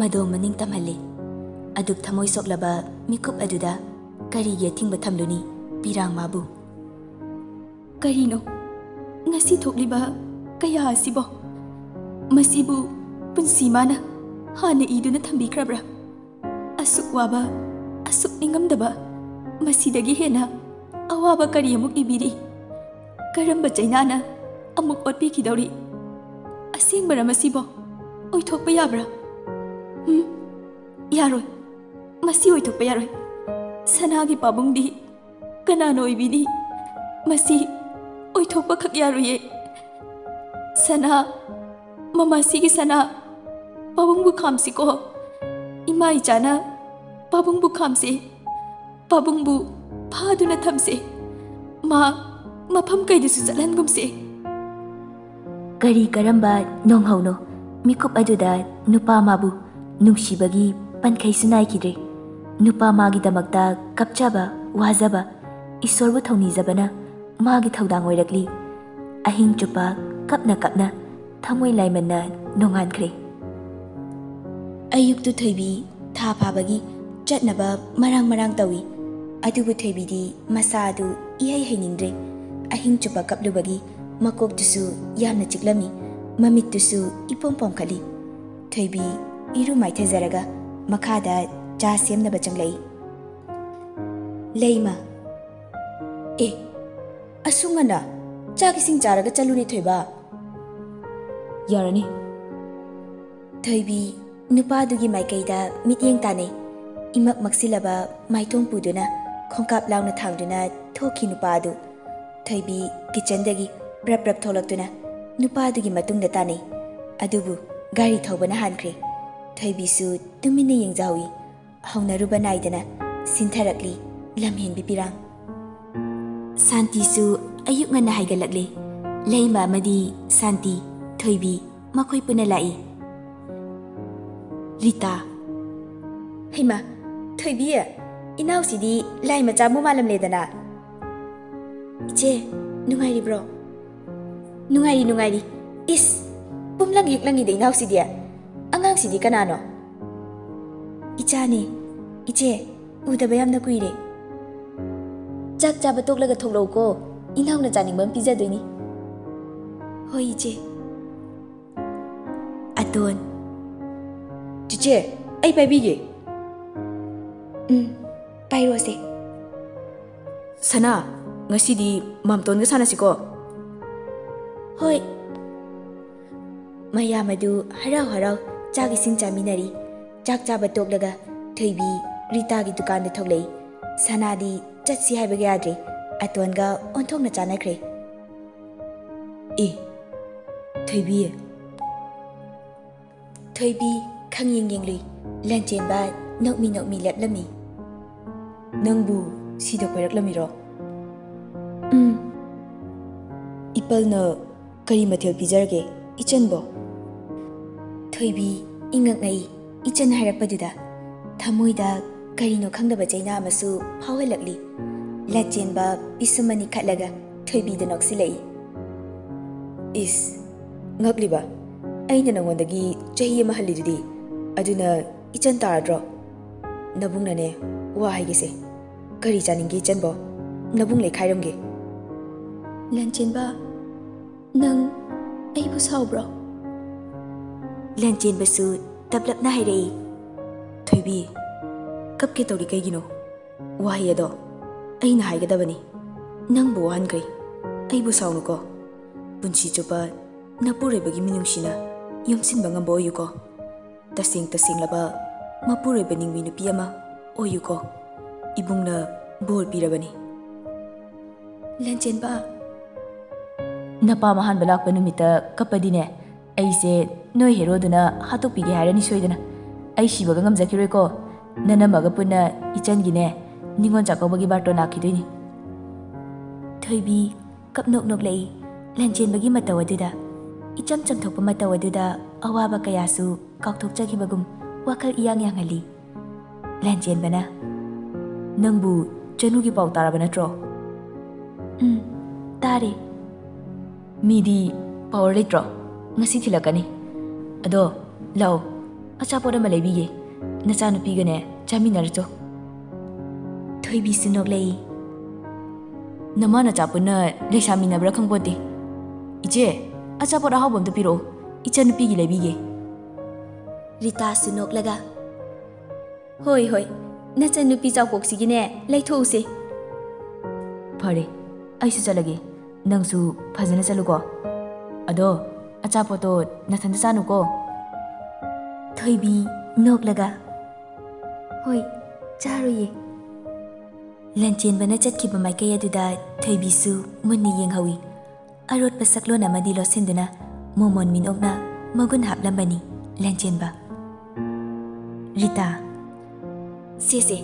ꯃꯗꯣꯝ ꯃꯅꯤꯡ ꯇꯝꯍꯜꯂꯤ꯫ ꯑꯗꯨꯛ ꯊꯃꯣꯏ ꯁꯣꯛꯂꯕ ꯃꯤꯀꯨꯞ ꯑꯗꯨꯗ ꯀꯔꯤꯒꯤ ꯑꯊꯤꯡꯕ ꯊꯝꯂꯨꯅꯤ ꯄꯤꯔꯥꯡ ꯃꯥꯕꯨ? ꯀꯔꯤꯅꯣ ꯉꯁꯤ ꯊꯣꯛꯂꯤꯕ ꯀꯌꯥ ꯑꯁꯤꯕꯣ? ꯃꯁꯤꯕꯨ ꯄꯨꯟꯁꯤ ꯃꯥꯅ ꯍꯥꯟꯅ ꯏꯗꯨꯅ ꯊꯝꯕꯤꯈ꯭ꯔꯕ꯭ꯔꯥ? ꯑꯁꯨꯛ ꯋꯥꯕ, ꯑꯁꯨꯛ ꯅꯤꯡꯉꯝꯗꯕ, ꯃꯁꯤꯗꯒꯤ ꯍꯦꯟꯅ ꯑꯋꯥꯕ ꯀꯔꯤ ꯑꯃꯨꯛ ꯏꯕꯤꯔꯤ? ꯀꯔꯝꯕ ꯆꯩꯅꯥꯅ ꯑꯃꯨꯛ ꯑꯣꯠꯄꯤꯈꯤꯗꯧꯔꯤ? ꯑꯁꯦꯡꯕꯔ ꯃꯁꯤꯕꯣ? ꯑꯣꯏꯊꯣꯛꯄ ꯌꯥꯕ꯭ꯔꯥ? ꯌꯥꯔꯣꯏ, ꯃꯁꯤ ꯑꯣꯏꯊꯣꯛꯄ ꯌꯥꯔꯣꯏ. ꯁꯅꯥꯒꯤ ꯄꯥꯕꯨꯡꯗꯤ ꯀꯅꯥꯅ ꯑꯣꯏꯕꯤꯅꯤ? ꯃꯁꯤ ꯑꯣꯏꯊꯣꯛꯄ ꯈꯛ ꯌꯥꯔꯣꯏꯌꯦ. ꯁꯅꯥ, ꯃꯃꯥꯁꯤꯒꯤ ꯁꯅꯥ, ꯄꯥꯕꯨꯡꯕꯨ ꯈꯥꯝꯁꯤꯀꯣ. ꯏꯃꯥ ꯏꯆꯥꯅ ꯄꯥꯕꯨꯡꯕꯨ ꯈꯥꯝꯁꯦ. ꯄꯥꯕꯨꯡꯕꯨ ꯐꯥꯗꯨꯅ ꯊꯝꯁꯦ. ꯃꯐꯝ ꯀꯩꯗꯁꯨ ꯆꯠꯍꯟꯒꯨꯝꯁꯦ. ꯀꯔꯤ ꯀꯔꯝꯕ ꯅꯣꯡꯍꯧꯅꯣ ꯃꯤꯀꯨꯞ ꯑꯗꯨꯗ ꯅꯨꯄꯥ ꯃꯥꯕꯨ ꯅꯨꯡꯁꯤꯕꯒꯤ ꯄꯟꯈꯩꯁꯨ ꯅꯥꯏꯈꯤꯗ꯭ꯔꯦ. ꯅꯨꯄꯥ ꯃꯥꯒꯤꯗꯃꯛꯇ ꯀꯞꯆꯕ, ꯋꯥꯖꯕ, ꯏꯁꯣꯔꯕꯨ ꯊꯧꯅꯤꯖꯕꯅ ꯃꯥꯒꯤ ꯊꯧꯗꯥꯡ ꯑꯣꯏꯔꯛꯂꯤ. ꯑꯍꯤꯡ ꯆꯨꯞꯄ ꯀꯞꯅ ꯀꯞꯅ ꯊꯃꯣꯏ ꯂꯥꯏꯃꯟꯅ ꯅꯣꯡꯉꯥꯟꯈ꯭ꯔꯦ. ꯑꯌꯨꯛꯇꯨ ꯊꯣꯏꯕꯤ ꯊꯥ ꯐꯥꯕꯒꯤ ꯆꯠꯅꯕ ꯃꯔꯥꯡ ꯇꯧꯏ. ꯑꯗꯨꯕꯨ ꯊꯣꯏꯕꯤꯗꯤ ꯃꯁꯥ ꯑꯗꯨ ꯏꯍꯩ ꯍꯩꯅꯤꯡꯗ꯭ꯔꯦ. ꯑꯍꯤꯡ ꯆꯨꯞꯄ ꯀꯞꯂꯨꯕꯒꯤ ꯃꯀꯣꯛꯇꯨꯁꯨ ꯌꯥꯝꯅ ꯆꯤꯛꯂꯝꯃꯤ. ꯃꯃꯤꯠꯇꯨꯁꯨ ꯏꯄꯣꯝ ꯄꯣꯝꯈꯠꯂꯤ. ꯊꯣꯏꯕꯤ ꯏꯔꯨ ꯃꯥꯏꯊꯖꯔꯒ ꯃꯈꯥꯗ ꯆꯥ ꯁꯦꯝꯅꯕ ꯆꯪꯂꯛꯏ. ꯂꯩꯃ, ꯑꯁꯨꯛ ꯉꯟꯅ ꯆꯥꯛ ꯏꯁꯤꯡ ꯆꯥꯔꯒ ꯆꯠꯂꯨꯅꯦ ꯊꯣꯏꯕ. ꯌꯥꯔꯅꯤ. ꯊꯣꯏꯕꯤ ꯅꯨꯄꯥꯗꯨꯒꯤ ꯃꯥꯏꯀꯩꯗ ꯃꯤꯠꯌꯦꯡ ꯇꯥꯅꯩ. ꯏꯃꯛ ꯃꯛꯁꯤꯜꯂꯕ ꯃꯥꯏꯊꯣꯡ ꯄꯨꯗꯨꯅ ꯈꯣꯡꯀꯥꯞ ꯂꯥꯎꯅ ꯊꯥꯡꯗꯨꯅ ꯊꯣꯛꯈꯤ ꯅꯨꯄꯥ ꯑꯗꯨ. ꯊꯣꯏꯕꯤ ꯀꯤꯆꯟꯗꯒꯤ ꯄ꯭ꯔꯞ ꯊꯣꯛꯂꯛꯇꯨꯅ ꯅꯨꯄꯥꯗꯨꯒꯤ ꯃꯇꯨꯡꯗ ꯇꯥꯅꯩ. ꯑꯗꯨꯕꯨ ꯒꯥꯔꯤ ꯊꯧꯕꯅ ꯍꯥꯟꯈ꯭ꯔꯦ. ꯊꯣꯏꯕꯤꯁꯨ ꯇꯨꯃꯤꯟꯅ ꯌꯦꯡꯖꯍꯧꯏ. ꯍꯧꯅꯔꯨꯕ ナꯏꯗꯅ ꯁꯤꯟꯊꯔꯛꯂꯤ ꯂꯝꯍꯦꯟꯕꯤ ꯄꯤꯔꯥꯡ. ꯁꯥꯟꯇꯤꯁꯨ ꯑꯌꯨꯛ ꯉꯟꯅ ꯍꯥꯏꯒꯠꯂꯛꯂꯦ. ꯂꯩꯃ ꯑꯃꯗꯤ ꯁꯥꯟꯇꯤ, ꯊꯣꯏꯕꯤ ꯃꯈꯣꯏ ꯄꯨꯟꯅ ꯂꯥꯛꯏ. ꯔꯤꯇꯥ, ꯍꯩꯃ, ꯊꯣꯏꯕꯤ, ꯏꯅꯥꯎꯁꯤꯗꯤ ꯂꯥꯏ ꯃꯆꯥꯃꯨ ꯃꯥꯜꯂꯝꯂꯦꯗꯅ. ꯏꯆꯦ, ꯅꯨꯡꯉꯥꯏꯔꯤꯕ꯭ꯔꯣ? ꯅꯨꯡꯉꯥꯏꯔꯤ. ꯏꯁ, ꯄꯨꯝꯂꯪ ꯍꯦꯛꯂꯪꯉꯤꯗ ꯏꯅꯥꯎꯁꯤꯗꯤ. ꯑꯉꯥꯡꯁꯤꯗꯤ ꯀꯅꯥꯅꯣ? ꯏꯆꯥꯅꯦ. ꯏꯆꯦ, ꯎꯗꯕ ꯌꯥꯝꯅ ꯀꯨꯏꯔꯦ. ꯆꯥꯛ ꯆꯥꯕ ꯇꯣꯛꯂꯒ ꯊꯣꯛꯂꯛꯎꯀꯣ. ꯏꯅꯥꯎꯅ ꯆꯥꯅꯤꯡꯕ ꯑꯃ ꯄꯤꯖꯗꯣꯏꯅꯤ. ꯍꯣꯏ ꯏꯆꯦ. ꯑꯇꯣꯟ, ꯆꯤꯆꯦ, ꯑꯩ ꯄꯥꯏꯕꯤꯒꯦ. ꯄꯥꯏꯔꯣꯁꯦ. ꯁꯅꯥ, ꯉꯁꯤꯗꯤ ꯃꯥꯝꯇꯣꯟꯒ ꯁꯥꯟꯅꯁꯤꯀꯣ. ꯍꯣꯏ. ꯃꯌꯥꯝ ꯑꯗꯨ ꯍꯔꯥꯎ ꯆꯥꯛ ꯏꯁꯤꯡ ꯆꯥꯃꯤꯟꯅꯔꯤ. ꯆꯥꯛ ꯆꯥꯕ ꯇꯣꯛꯂꯒ ꯊꯣꯏꯕꯤ ꯔꯤꯇꯥꯒꯤ ꯗꯨꯀꯥꯟꯗ ꯊꯣꯛꯂꯛꯏ. ꯁꯅꯥꯗꯤ ꯆꯠꯁꯤ ꯍꯥꯏꯕꯒ ꯌꯥꯗ꯭ꯔꯦ. ꯑꯇꯣꯟꯒ ꯑꯣꯟꯊꯣꯛꯅ ꯆꯥꯟꯅꯈ꯭ꯔꯦ. ꯊꯣꯏꯕꯤ. ꯊꯣꯏꯕꯤ ꯈꯪꯌꯦꯡ ꯌꯦꯡꯂꯨꯏ. ꯂꯟꯆꯦꯟꯕ ꯅꯣꯛꯃꯤ ꯂꯦꯞꯂꯝꯃꯤ. ꯅꯪꯕꯨ ꯁꯤꯗ ꯀꯣꯏꯔꯛꯂꯝꯃꯤꯔꯣ? ꯏꯄꯜꯅ ꯀꯔꯤ ꯃꯊꯦꯜ ꯄꯤꯖꯔꯒꯦ ꯏꯆꯟꯕꯣ? ꯊꯣꯏꯕꯤ ꯏꯉꯛꯉꯛꯏ ꯏꯆꯟ ꯍꯥꯏꯔꯛꯄꯗꯨꯗ. ꯊꯃꯣꯏꯗ ꯀꯔꯤꯅꯣ ꯈꯪꯗꯕ ꯆꯩꯅꯥ ꯑꯃꯁꯨ ꯐꯥꯎꯍꯜꯂꯛꯂꯤ. ꯂꯟꯆꯦꯟꯕ ꯄꯤꯁꯨꯝ ꯑꯅꯤ ꯈꯠꯂꯒ ꯊꯣꯏꯕꯤꯗ ꯅꯣꯛꯁꯤꯜꯂꯛꯏ. ꯏꯁ, ꯉꯛꯂꯤꯕ? ꯑꯩꯅ ꯅꯉꯣꯟꯗꯒꯤ ꯆꯍꯤ ꯑꯃ ꯍꯜꯂꯤꯗꯨꯗꯤ. ꯑꯗꯨꯅ ꯏꯆꯟ ꯇꯥꯔꯗ꯭ꯔꯣ? ꯅꯕꯨꯡꯅꯅꯦ, ꯋꯥ ꯍꯥꯏꯒꯦꯁꯦ. ꯀꯔꯤ ꯆꯥꯅꯤꯡꯒꯦ ꯏꯆꯟꯕꯣ? ꯅꯕꯨꯡ ꯂꯩꯈꯥꯏꯔꯝꯒꯦ. ꯂꯟꯆꯦꯟꯕ, ꯅꯪ ꯑꯩꯕꯨ ꯁꯥꯎꯕ꯭ꯔꯣ? ꯂꯟꯆꯦꯟꯕꯁꯨ ꯇꯞꯂꯞꯅ ꯍꯥꯏꯔꯛꯏ. ꯊꯣꯏꯕꯤ, ꯀꯞꯀꯦ ꯇꯧꯔꯤ ꯀꯩꯒꯤꯅꯣ? ꯋꯥꯍꯩ ꯑꯗꯣ ꯑꯩꯅ ꯍꯥꯏꯒꯗꯕꯅꯤ. ꯅꯪꯕꯨ ꯋꯥꯍꯟꯈ꯭ꯔꯦ. ꯑꯩꯕꯨ ꯁꯥꯎꯅꯨꯀꯣ. ꯄꯨꯟꯁꯤ ꯆꯨꯞꯄ ꯃꯄꯨꯔꯣꯏꯕꯒꯤ ꯃꯤꯅꯨꯡꯁꯤꯅ ꯌꯣꯝꯁꯤꯟꯕ ꯉꯝꯕ ꯑꯣꯏꯌꯨꯀꯣ. ꯇꯁꯦꯡꯂꯕ ꯃꯄꯨꯔꯣꯏꯕ ꯅꯤꯡꯕꯤ ꯅꯨꯄꯤ ꯑꯃ ꯑꯣꯏꯌꯨꯀꯣ. ꯏꯕꯨꯡꯅ ꯕꯣꯔ ꯄꯤꯔꯕꯅꯤ. ꯂꯟꯆꯦꯟꯕ, ꯅꯄꯥꯝ ꯑꯍꯥꯟꯕ ꯂꯥꯛꯄ ꯅꯨꯃꯤꯠꯇ ꯀꯞꯄꯗꯤꯅꯦ, ꯑꯩꯁꯦ ꯅꯣꯏ ꯍꯦꯔꯣꯗꯨꯅ ꯍꯥꯠꯇꯣꯛꯄꯤꯒꯦ ꯍꯥꯏꯔꯅꯤ ꯁꯣꯏꯗꯅ. ꯑꯩ ꯁꯤꯕꯒ ꯉꯝꯖꯈꯤꯔꯣꯏꯀꯣ. ꯅꯅꯝꯃꯒ ꯄꯨꯟꯅ ꯏꯆꯟꯒꯤꯅꯦ ꯅꯤꯉꯣꯜ ꯆꯥꯛꯀꯧꯕꯒꯤ ꯕꯥꯔꯇꯣꯟ ꯂꯥꯛꯈꯤꯗꯣꯏꯅꯤ. ꯊꯣꯏꯕꯤ ꯀꯞꯅꯣꯛ ꯅꯣꯛꯂꯛꯏ ꯂꯟꯆꯦꯟꯕꯒꯤ ꯃꯇꯧ ꯑꯗꯨꯗ. ꯏꯆꯝ ꯆꯝꯊꯣꯛꯄ ꯃꯇꯧ ꯑꯗꯨꯗ ꯑꯋꯥꯕ ꯀꯌꯥꯁꯨ ꯀꯥꯎꯊꯣꯛꯆꯈꯤꯕꯒꯨꯝ ꯋꯥꯈꯜ ꯏꯌꯥꯡ ꯌꯥꯡꯍꯜꯂꯤ. ꯂꯟꯆꯦꯟꯕꯅ, ꯅꯪꯕꯨ ꯆꯅꯨꯒꯤ ꯄꯥꯎ ꯇꯥꯔꯕ ꯅꯠꯇ꯭ꯔꯣ? ꯇꯥꯔꯦ. ꯃꯤꯗꯤ ꯄꯥꯋꯔ ꯂꯩꯇ꯭ꯔꯣ? ꯉꯁꯤ ꯊꯤꯜꯂꯛꯀꯅꯤ. ꯑꯗꯣ ꯂꯥꯛꯑꯣ, ꯑꯆꯥꯄꯣꯠ ꯑꯃ ꯂꯩꯕꯤꯒꯦ. ꯅꯆꯥꯅꯨꯄꯤꯒꯅꯦ ꯆꯥꯃꯤꯟꯅꯔꯆꯣ. ꯊꯣꯏꯕꯤꯁꯨ ꯅꯣꯛꯂꯛꯏ. ꯅꯃꯥ ꯅꯆꯥ ꯄꯨꯟꯅ ꯂꯩꯁꯥꯃꯤꯟꯅꯕ꯭ꯔꯥ ꯈꯪꯄꯣꯠꯇꯦ. ꯏꯆꯦ, ꯑꯆꯥꯄꯣꯠ ꯑꯍꯥꯎꯕ ꯑꯝꯇ ꯄꯤꯔꯛꯑꯣ. ꯏꯆꯟꯅꯨꯄꯤꯒꯤ ꯂꯩꯕꯤꯒꯦ. ꯔꯤꯇꯥꯁꯨ ꯅꯣꯛꯂꯒ, ꯍꯣꯏ, ꯅꯆꯟꯅꯨꯄꯤ ꯆꯥꯎꯄꯣꯛꯁꯤꯒꯤꯅꯦ ꯂꯩꯊꯣꯛꯎꯁꯦ. ꯐꯔꯦ ꯑꯩꯁꯨ ꯆꯠꯂꯒꯦ ꯅꯪꯁꯨ ꯐꯖꯅ ꯆꯠꯂꯨꯀꯣ ꯑꯗꯣ ꯑꯆꯥꯄꯣꯠꯇꯣ ꯅꯊꯟꯇ ꯆꯥꯅꯨꯀꯣ ꯊꯣꯏꯕꯤ ꯅꯣꯛꯂꯒ ꯍꯣꯏ ꯆꯥꯔꯣꯏꯌꯦ ꯂꯟꯆꯦꯟꯕꯅ ꯆꯠꯈꯤꯕ ꯃꯥꯏꯀꯩ ꯑꯗꯨꯗ ꯊꯣꯏꯕꯤꯁꯨ ꯃꯨꯟꯅ ꯌꯦꯡꯍꯧꯏ ꯑꯔꯣꯠꯄ ꯁꯛꯂꯣꯟ ꯑꯃꯗꯤ ꯂꯣꯠꯁꯤꯟꯗꯨꯅ ꯃꯣꯃꯣꯟ ꯃꯤꯅꯣꯛꯅ ꯃꯒꯨꯟ ꯍꯥꯞꯂꯝꯕꯅꯤ ꯂꯟꯆꯦꯟꯕ ꯔꯤꯇꯥ ꯁꯦꯁꯦ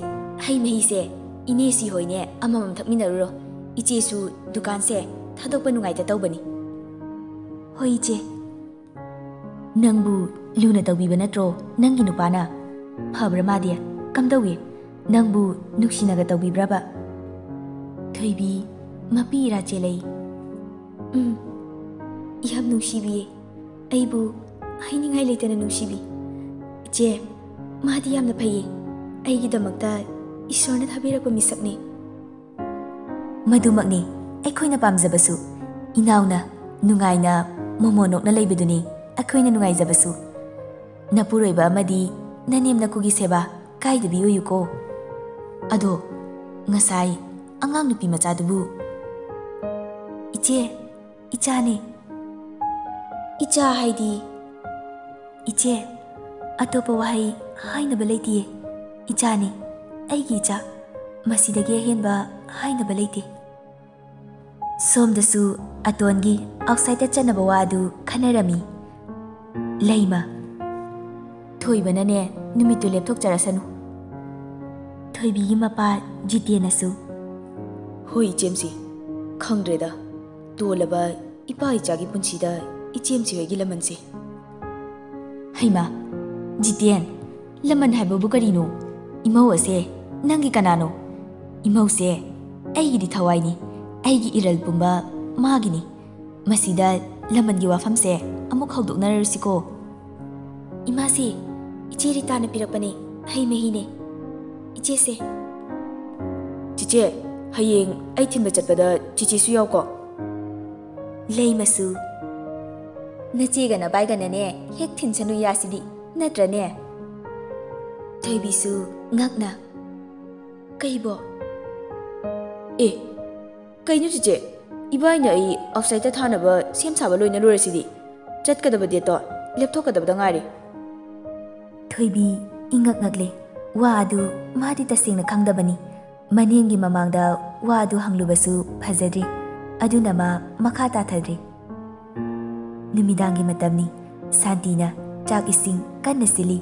ꯍꯩ ꯃꯍꯤꯁꯦ ꯏꯅꯦꯁꯤ ꯍꯣꯏꯅꯦ ꯑꯃꯃꯝ ꯊꯛꯃꯤꯟꯅꯔꯨꯔꯣ ꯏꯆꯦꯁꯨ ꯗꯨꯀꯥꯟꯁꯦ ꯊꯥꯗꯣꯛꯄ ꯅꯨꯡꯉꯥꯏꯇ ꯇꯧꯕꯅꯤ ꯍꯣꯏ ꯏꯆꯦ ꯅꯪꯕꯨ ꯂꯨꯅ ꯇꯧꯕꯤꯕ ꯅꯠꯇ꯭ꯔꯣ ꯅꯪꯒꯤ ꯅꯨꯄꯥꯅ ꯐꯕ꯭ꯔꯥ ꯃꯥꯗꯤ ꯀꯝꯗꯧꯏ ꯅꯪꯕꯨ ꯅꯨꯡꯁꯤꯅꯒ ꯇꯧꯕꯤꯕ꯭ꯔꯕ ꯊꯣꯏꯕꯤ ꯃꯄꯤ ꯏꯔꯥ ꯆꯦꯜꯂꯛꯏ ꯌꯥꯝ ꯅꯨꯡꯁꯤꯕꯤꯌꯦ ꯑꯩꯕꯨ ꯍꯥꯏꯅꯤꯡꯉꯥꯏ ꯂꯩꯇꯅ ꯅꯨꯡꯁꯤꯕꯤ ꯏꯆꯦ ꯃꯥꯗꯤ ꯌꯥꯝꯅ ꯐꯩꯌꯦ ꯑꯩꯒꯤꯗꯃꯛꯇ ꯏꯁꯣꯔꯅ ꯊꯥꯕꯤꯔꯛꯄ ꯃꯤꯁꯛꯅꯤ ꯃꯗꯨꯃꯛꯅꯤ ꯑꯩꯈꯣꯏꯅ ꯄꯥꯝꯖꯕꯁꯨ ꯏꯅꯥꯎꯅ ꯅꯨꯡꯉꯥꯏꯅ ꯃꯣꯃꯣꯅꯣꯛꯅ ꯂꯩꯕꯗꯨꯅꯤ ꯑꯩꯈꯣꯏꯅ ꯅꯨꯡꯉꯥꯏꯖꯕꯁꯨ ꯅꯄꯨꯔꯣꯏꯕ ꯑꯃꯗꯤ ꯅꯅꯦꯝ ꯅꯀꯨꯒꯤ ꯁꯦꯕꯥ ꯀꯥꯏꯗꯕꯤ ꯑꯣꯏꯌꯨꯀꯣ ꯑꯗꯣ ꯉꯁꯥꯏ ꯑꯉꯥꯡ ꯅꯨꯄꯤ ꯃꯆꯥꯗꯨꯕꯨ ꯏꯆꯦ ꯏꯆꯥꯅꯦ ꯏꯆꯥ ꯍꯥꯏꯗꯤ ꯏꯆꯦ ꯑꯇꯣꯞꯄ ꯋꯥꯍꯩ ꯍꯥꯏꯅꯕ ꯂꯩꯇꯤꯌꯦ ꯏꯆꯥꯅꯤ ꯑꯩꯒꯤ ꯏꯆꯥ ꯃꯁꯤꯗꯒꯤ ꯑꯍꯦꯟꯕ ꯍꯥꯏꯅꯕ ꯂꯩꯇꯦ ꯁꯣꯝꯗꯁꯨ ꯑꯇꯣꯟꯒꯤ ꯑꯥꯎꯠꯁꯥꯏꯗꯇ ꯆꯠꯅꯕ ꯋꯥ ꯑꯗꯨ ꯈꯟꯅꯔꯝꯃꯤ ꯂꯩꯃ ꯊꯣꯏꯕꯅꯅꯦ ꯅꯨꯃꯤꯠꯇꯨ ꯂꯦꯞꯊꯣꯛꯆꯔꯁꯅꯨ ꯊꯣꯏꯕꯤꯒꯤ ꯃꯄꯥ ꯖꯤꯇꯦꯅꯁꯨ ꯍꯣꯏ ꯏꯆꯦꯝꯁꯤ ꯈꯪꯗ꯭ꯔꯦꯗ ꯇꯣꯜꯂꯕ ꯏꯄꯥ ꯏꯆꯥꯒꯤ ꯄꯨꯟꯁꯤꯗ ꯏꯆꯦꯝꯁꯤ ꯍꯣꯏꯒꯤ ꯂꯃꯟꯁꯦ ꯍꯩꯃꯥ ꯖꯤꯇꯦꯟ ꯂꯃꯟ ꯍꯥꯏꯕꯕꯨ ꯀꯔꯤꯅꯣ ꯏꯃꯧ ꯑꯁꯦ ꯅꯪꯒꯤ ꯀꯅꯥꯅꯣ ꯏꯃꯧꯁꯦ ꯑꯩꯒꯤꯗꯤ ꯊꯋꯥꯏꯅꯤ ꯑꯩꯒꯤ ꯏꯔꯜ ꯄꯨꯝꯕ ꯃꯥꯒꯤꯅꯤ ꯃꯁꯤꯗ ꯂꯃꯟꯒꯤ ꯋꯥꯐꯝꯁꯦ ꯑꯃꯨꯛ ꯍꯧꯗꯣꯛꯅꯔꯁꯤꯀꯣ ꯏꯃꯥꯁꯤ ꯏꯆꯦ ꯔꯤꯇꯥꯅ ꯄꯤꯔꯛꯄꯅꯦ ꯍꯩ ꯃꯍꯤꯅꯦ ꯏꯆꯦꯁꯦ ꯆꯤꯆꯦ ꯍꯌꯦꯡ ꯑꯩ ꯊꯤꯟꯕ ꯆꯠꯄꯗ ꯆꯤꯆꯦꯁꯨ ꯌꯥꯎꯀꯣ ꯂꯩꯃꯁꯨ ꯅꯆꯦꯒ ꯅꯕꯥꯏꯒꯅꯅꯦ ꯍꯦꯛ ꯊꯤꯟꯁꯅꯨ ꯌꯥꯁꯤꯗꯤ ꯅꯠꯇ꯭ꯔꯅꯦ ꯊꯣꯏꯕꯤꯁꯨ ꯉꯛꯅ ꯀꯩꯕꯣ ꯑꯦ ꯀꯩꯅꯣ ꯆꯤꯆꯦ ꯏꯕꯥꯏꯅ ꯑꯩ ꯑꯥꯎꯠꯁꯥꯏꯗꯇ ꯊꯥꯅꯕ ꯁꯦꯝ ꯁꯥꯕ ꯂꯣꯏꯅ ꯂꯣꯏꯔꯁꯤꯗꯤ ꯆꯠꯀꯗꯕ ꯗꯦꯠꯇꯣ ꯂꯦꯞꯊꯣꯛꯀꯗꯕꯗ ꯉꯥꯏꯔꯦ ꯊꯣꯏꯕꯤ ꯏꯉꯛ ꯉꯛꯂꯦ ꯋꯥ ꯑꯗꯨ ꯃꯥꯗꯤ ꯇꯁꯦꯡꯅ ꯈꯪꯗꯕꯅꯤ ꯃꯅꯦꯝꯒꯤ ꯃꯃꯥꯡꯗ ꯋꯥ ꯑꯗꯨ ꯍꯪꯂꯨꯕꯁꯨ ꯐꯖꯗ꯭ꯔꯤ ꯑꯗꯨꯅ ꯃꯥ ꯃꯈꯥ ꯇꯥꯊꯗ꯭ꯔꯤ ꯅꯨꯃꯤꯗꯥꯡꯒꯤ ꯃꯇꯝꯅꯤ ꯁꯥꯟꯇꯤꯅ ꯆꯥꯛ ꯏꯁꯤꯡ ꯀꯟꯅ ꯁꯤꯜꯂꯤ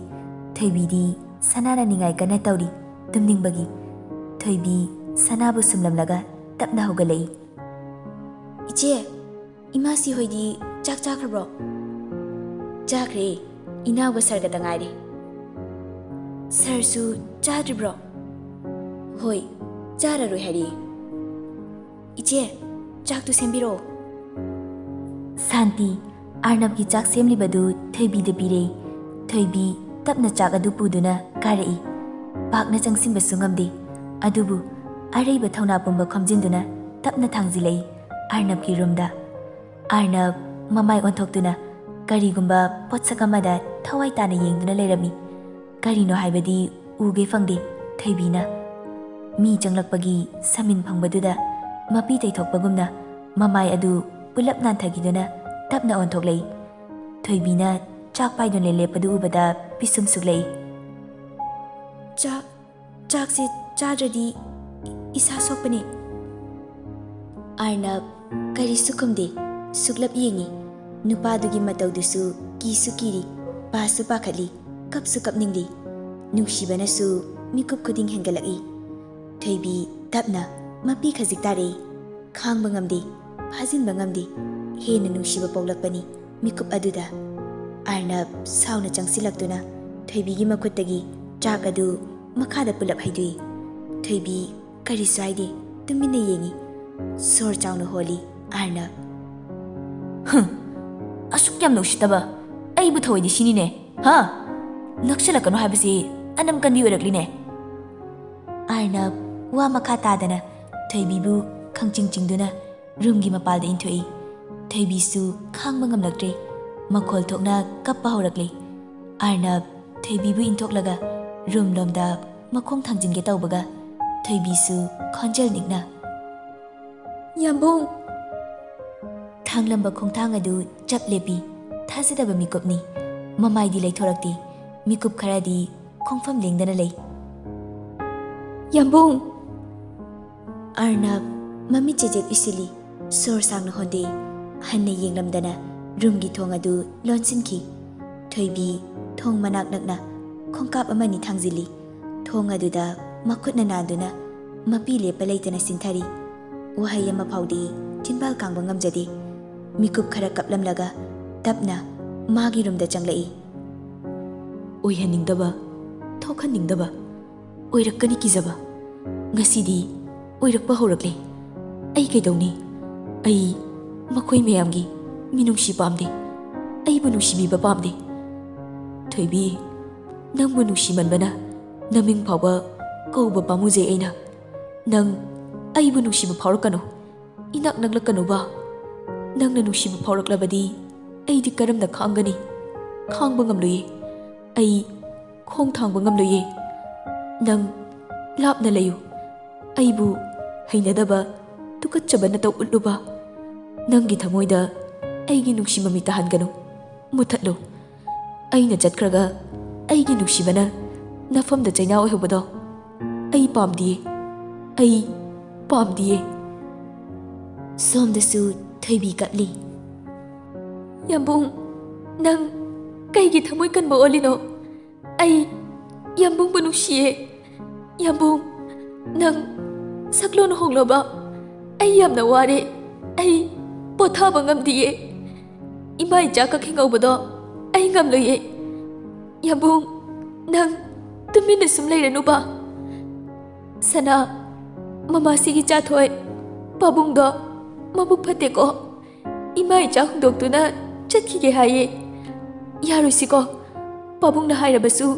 ꯊꯣꯏꯕꯤꯗꯤ ꯁꯅꯥꯅ ꯅꯤꯡꯉꯥꯏ ꯀꯟꯅ ꯇꯧꯔꯤ ꯇꯨꯝꯅꯤꯡꯕꯒꯤ ꯊꯣꯏꯕꯤ ꯁꯅꯥꯕꯨ ꯁꯨꯝꯂꯝꯂꯒ ꯇꯞꯅ ꯍꯧꯒꯠꯂꯛꯏ ꯏꯆꯦ ꯏꯃꯥꯁꯤ ꯍꯣꯏꯗꯤ ꯆꯥꯛ ꯆꯥꯈ꯭ꯔꯕ꯭ꯔꯣ ꯆꯥꯈ꯭ꯔꯦ ꯏꯅꯥꯎꯒ ꯁꯔꯒꯇ ꯉꯥꯏꯔꯦ ꯁꯔꯁꯨ ꯆꯥꯗ꯭ꯔꯤꯕ꯭ꯔꯣ ꯍꯣꯏ ꯆꯥꯔꯔꯣꯏ ꯍꯥꯏꯔꯛꯑꯦ ꯏꯆꯦ ꯆꯥꯛꯇꯨ ꯁꯦꯝꯕꯤꯔꯛꯑꯣ ꯁꯥꯟꯇꯤ ꯑꯥꯔꯅꯕꯀꯤ ꯆꯥꯛ ꯁꯦꯝꯂꯤꯕꯗꯨ ꯊꯣꯏꯕꯤꯗ ꯄꯤꯔꯦ ꯊꯣꯏꯕꯤ ꯇꯞꯅ ꯆꯥꯛ ꯑꯗꯨ ꯄꯨꯗꯨꯅ ꯀꯥꯔꯛꯏ ꯄꯥꯛꯅ ꯆꯪꯁꯤꯟꯕꯁꯨ ꯉꯝꯗꯦ ꯑꯗꯨꯕꯨ ꯑꯔꯩꯕ ꯊꯧꯅꯥ ꯄꯨꯝꯕ ꯈꯣꯝꯖꯤꯟꯗꯨꯅ ꯇꯞꯅ ꯊꯥꯡꯖꯤꯜꯂꯛꯏ ꯑꯥꯔꯅꯕꯀꯤ ꯔꯨꯝꯗ ꯑꯥꯔꯅꯕ ꯃꯃꯥꯏ ꯑꯣꯟꯊꯣꯛꯇꯨꯅ ꯀꯔꯤꯒꯨꯝꯕ ꯄꯣꯠꯁꯛ ꯑꯃꯗ ꯊꯋꯥꯏ ꯇꯥꯅ ꯌꯦꯡꯗꯨꯅ ꯂꯩꯔꯝꯃꯤ ꯀꯔꯤꯅꯣ ꯍꯥꯏꯕꯗꯤ ꯎꯒꯦ ꯐꯪꯗꯦ ꯊꯣꯏꯕꯤꯅ ꯃꯤ ꯆꯪꯂꯛꯄꯒꯤ ꯁꯃꯤꯟ ꯐꯪꯕꯗꯨꯗ ꯃꯄꯤ ꯇꯩꯊꯣꯛꯄꯒꯨꯝꯅ ꯃꯃꯥꯏ ꯑꯗꯨ ꯄꯨꯂꯞ ꯅꯥꯟꯊꯈꯤꯗꯨꯅ ꯇꯞꯅ ꯑꯣꯟꯊꯣꯛꯂꯛꯏ ꯊꯣꯏꯕꯤꯅ ꯆꯥꯛ ꯄꯥꯏꯗꯨꯅ ꯂꯦꯞꯄꯗꯨ ꯎꯕꯗ ꯄꯤꯁꯨꯝ ꯁꯨꯛꯂꯛꯏ ꯆꯥꯛꯁꯦ ꯆꯥꯗ꯭ꯔꯗꯤ ꯏꯁꯥ ꯁꯣꯛꯄꯅꯤ ꯑꯥꯔꯅꯕ ꯀꯔꯤꯁꯨ ꯈꯨꯝꯗꯦ ꯁꯨꯛꯂꯞ ꯌꯦꯡꯉꯤ ꯅꯨꯄꯥꯗꯨꯒꯤ ꯃꯇꯧꯗꯨꯁꯨ ꯀꯤꯁꯨ ꯀꯤꯔꯤ ꯄꯥꯁꯨ ꯄꯥꯈꯠꯂꯤ ꯀꯞꯁꯨ ꯀꯞꯅꯤꯡꯂꯤ ꯅꯨꯡꯁꯤꯕꯅꯁꯨ ꯃꯤꯀꯨꯞ ꯈꯨꯗꯤꯡ ꯍꯦꯟꯒꯠꯂꯛꯏ ꯊꯣꯏꯕꯤ ꯇꯞꯅ ꯃꯄꯤ ꯈꯖꯤꯛ ꯇꯥꯔꯛꯏ ꯈꯥꯡꯕ ꯉꯝꯗꯦ ꯐꯥꯖꯤꯟꯕ ꯉꯝꯗꯦ ꯍꯦꯟꯅ ꯅꯨꯡꯁꯤꯕ ꯄꯣꯛꯂꯛꯄꯅꯤ ꯃꯤꯀꯨꯞ ꯑꯗꯨꯗ ꯑꯥꯔꯅꯕ ꯁꯥꯎꯅ ꯆꯪꯁꯤꯜꯂꯛꯇꯨꯅ ꯊꯣꯏꯕꯤꯒꯤ ꯃꯈꯨꯠꯇꯒꯤ ꯆꯥꯛ ꯑꯗꯨ ꯃꯈꯥꯗ ꯄꯨꯂꯞ ꯍꯩꯗꯣꯛꯏ ꯊꯣꯏꯕꯤ ꯀꯔꯤꯁꯨ ꯍꯥꯏꯗꯦ ꯇꯨꯃꯤꯟꯅ ꯌꯦꯡꯉꯤ ꯁꯣꯔ ꯆꯥꯎꯅ ꯍꯣꯜꯂꯤ ꯑꯥꯔꯅꯕ ꯑꯁꯨꯛ ꯌꯥꯝꯅ ꯎꯁꯤꯠꯇꯕ ꯑꯩꯕꯨ ꯊꯧꯑꯣꯏꯗꯤ ꯁꯤꯅꯤꯅꯦ ꯍꯥ ꯅꯛꯁꯜꯂꯛꯀꯅꯣ ꯍꯥꯏꯕꯁꯤ ꯑꯅꯝ ꯀꯟꯕꯤ ꯑꯣꯏꯔꯛꯂꯤꯅꯦ ꯑꯥꯔꯅꯕ ꯋꯥ ꯃꯈꯥ ꯇꯥꯗꯅ ꯊꯣꯏꯕꯤꯕꯨ ꯈꯪꯆꯤꯡ ꯆꯤꯡꯗꯨꯅ ꯔꯨꯝꯒꯤ ꯃꯄꯥꯜꯗ ꯏꯟꯊꯣꯛꯏ ꯊꯣꯏꯕꯤꯁꯨ ꯈꯥꯡꯕ ꯉꯝꯂꯛꯇ꯭ꯔꯦ ꯃꯈꯣꯜ ꯊꯣꯛꯅ ꯀꯞꯄ ꯍꯧꯔꯛꯂꯦ ꯑꯥꯔꯅꯕ ꯊꯣꯏꯕꯤꯕꯨ ꯏꯟꯊꯣꯛꯂꯒ ꯔꯨꯝꯂꯣꯝꯗ ꯃꯈꯣꯡ ꯊꯥꯡꯖꯤꯟꯒꯦ ꯇꯧꯕꯒ ꯊꯣꯏꯕꯤꯁꯨ ꯈꯣꯟꯖꯦꯜ ꯅꯤꯛꯅ ꯌꯥꯝꯕꯨꯡ ꯊꯥꯡꯂꯝꯕ ꯈꯣꯡꯊꯥꯡ ꯑꯗꯨ ꯆꯞ ꯂꯦꯞꯄꯤ ꯊꯥꯖꯗꯕ ꯃꯤꯀꯨꯞꯅꯤ ꯃꯃꯥꯏꯗꯤ ꯂꯩꯊꯣꯔꯛꯇꯦ ꯃꯤꯀꯨꯞ ꯈꯔꯗꯤ ꯈꯣꯡꯐꯝ ꯂꯦꯡꯗꯅ ꯂꯩ ꯌꯥꯝꯕꯨꯡ ꯑꯔꯅꯕ ꯃꯃꯤꯠ ꯆꯦꯖꯦꯠ ꯎꯏꯁꯤꯜꯂꯤ ꯁꯣꯔ ꯁꯥꯡꯅ ꯍꯣꯟꯗꯦ ꯍꯟꯅ ꯌꯦꯡꯂꯝꯗꯅ ꯔꯨꯝꯒꯤ ꯊꯣꯡ ꯑꯗꯨ ꯂꯣꯟꯁꯤꯟꯈꯤ ꯊꯣꯏꯕꯤ ꯊꯣꯡ ꯃꯅꯥꯛ ꯅꯛꯅ ꯈꯣꯡꯀꯥꯞ ꯑꯃꯅꯤ ꯊꯥꯡꯖꯤꯜꯂꯤ ꯊꯣꯡ ꯑꯗꯨꯗ ꯃꯈꯨꯠꯅ ꯅꯥꯟꯗꯨꯅ ꯃꯄꯤ ꯂꯦꯞꯄ ꯂꯩꯇꯅ ꯁꯤꯟꯊꯔꯤ ꯋꯥꯍꯩ ꯑꯃ ꯐꯥꯎꯗꯤ ꯆꯤꯟꯕꯥꯜ ꯀꯥꯡꯕ ꯉꯝꯖꯗꯦ ꯃꯤꯀꯨꯞ ꯈꯔ ꯀꯞꯂꯝꯂꯒ ꯇꯞꯅ ꯃꯥꯒꯤ ꯔꯨꯝꯗ ꯆꯪꯂꯛꯏ ꯑꯣꯏꯍꯟꯅꯤꯡꯗꯕ ꯊꯣꯛꯍꯟꯅꯤꯡꯗꯕ ꯑꯣꯏꯔꯛꯀꯅꯤ ꯀꯤꯖꯕ ꯉꯁꯤꯗꯤ ꯑꯣꯏꯔꯛꯄ ꯍꯧꯔꯛꯂꯦ ꯑꯩ ꯀꯩꯗꯧꯅꯤ ꯑꯩ ꯃꯈꯣꯏ ꯃꯌꯥꯝꯒꯤ ꯃꯤꯅꯨꯡꯁꯤ ꯄꯥꯝꯗꯦ ꯑꯩꯕꯨ ꯅꯨꯡꯁꯤꯕꯤꯕ ꯄꯥꯝꯗꯦ ꯊꯣꯏꯕꯤ ꯅꯪꯕꯨ ꯅꯨꯡꯁꯤꯃꯟꯕꯅ ꯅꯃꯤꯡ ꯐꯥꯎꯕ ꯀꯧꯕ ꯄꯥꯝꯃꯨꯖꯩ ꯑꯩꯅ ꯅꯪ ꯑꯩꯕꯨ ꯅꯨꯡꯁꯤꯕ ꯐꯥꯎꯔꯛꯀꯅꯨ ꯏꯅꯛ ꯅꯛꯂꯛꯀꯅꯨꯕ ꯅꯪꯅ ꯅꯨꯡꯁꯤꯕ ꯐꯥꯎꯔꯛꯂꯕꯗꯤ ꯑꯩꯗꯤ ꯀꯔꯝꯅ ꯈꯥꯡꯒꯅꯤ ꯈꯥꯡꯕ ꯉꯝꯂꯣꯏꯌꯦ ꯑꯩ ꯈꯣꯡ ꯊꯥꯡꯕ ꯉꯝꯂꯣꯏꯌꯦ ꯅꯪ ꯂꯥꯞꯅ ꯂꯩꯌꯨ ꯑꯩꯕꯨ ꯍꯩꯅꯗꯕ ꯇꯨꯀꯠꯆꯕ ꯅꯇꯧ ꯎꯠꯂꯨꯕ ꯅꯪꯒꯤ ꯊꯃꯣꯏꯗ ꯑꯩꯒꯤ ꯅꯨꯡꯁꯤ ꯃꯃꯤ ꯇꯥꯍꯟꯒꯅꯨ ꯃꯨꯊꯠꯂꯨ ꯑꯩꯅ ꯆꯠꯈ꯭ꯔꯒ ꯑꯩꯒꯤ ꯅꯨꯡꯁꯤꯕꯅ ꯅꯐꯝꯗ ꯆꯩꯅꯥ ꯑꯣꯏꯍꯧꯕꯗꯣ ꯑꯩ ꯄꯥꯝꯗꯤꯌꯦ ꯑꯩ ꯄꯥꯝꯗꯤꯌꯦ ꯁꯣꯝꯗꯁꯨ ꯊꯣꯏꯕꯤ ꯀꯞꯂꯤ ꯌꯥꯝꯕꯨꯡ ꯅꯪ ꯀꯩꯒꯤ ꯊꯃꯣꯏ ꯀꯟꯕ ꯑꯣꯜꯂꯤꯅꯣ ꯑꯩ ꯌꯥꯝꯕꯨꯡꯕꯨ ꯅꯨꯡꯁꯤꯌꯦ ꯌꯥꯝꯕꯨꯡ ꯅꯪ ꯁꯛꯂꯣꯟ ꯍꯣꯡꯂꯣꯕ ꯑꯩ ꯌꯥꯝꯅ ꯋꯥꯔꯦ ꯑꯩ ꯄꯣꯊꯥꯕ ꯉꯝꯗꯤꯌꯦ ꯏꯃꯥ ꯏꯆꯥ ꯈꯛ ꯍꯤꯡꯍꯧꯕꯗꯣ ꯑꯩ ꯉꯝꯂꯣꯏꯌꯦ ꯌꯥꯝꯕꯨꯡ ꯅꯪ ꯇꯨꯃꯤꯟꯅ ꯁꯨꯝ ꯂꯩꯔꯅꯨꯕ ꯁꯅꯥ ꯃꯃꯥꯁꯤꯒꯤ ꯆꯥꯊꯣꯏ ꯄꯥꯕꯨꯡꯗꯣ ꯃꯕꯨꯛ ꯐꯠꯇꯦꯀꯣ ꯏꯃꯥ ꯏꯆꯥ ꯍꯨꯟꯗꯣꯛꯇꯨꯅ ꯆꯠꯈꯤꯒꯦ ꯍꯥꯏꯌꯦ ꯌꯥꯔꯣꯏꯁꯤꯀꯣ ꯄꯥꯕꯨꯡꯅ ꯍꯥꯏꯔꯕꯁꯨ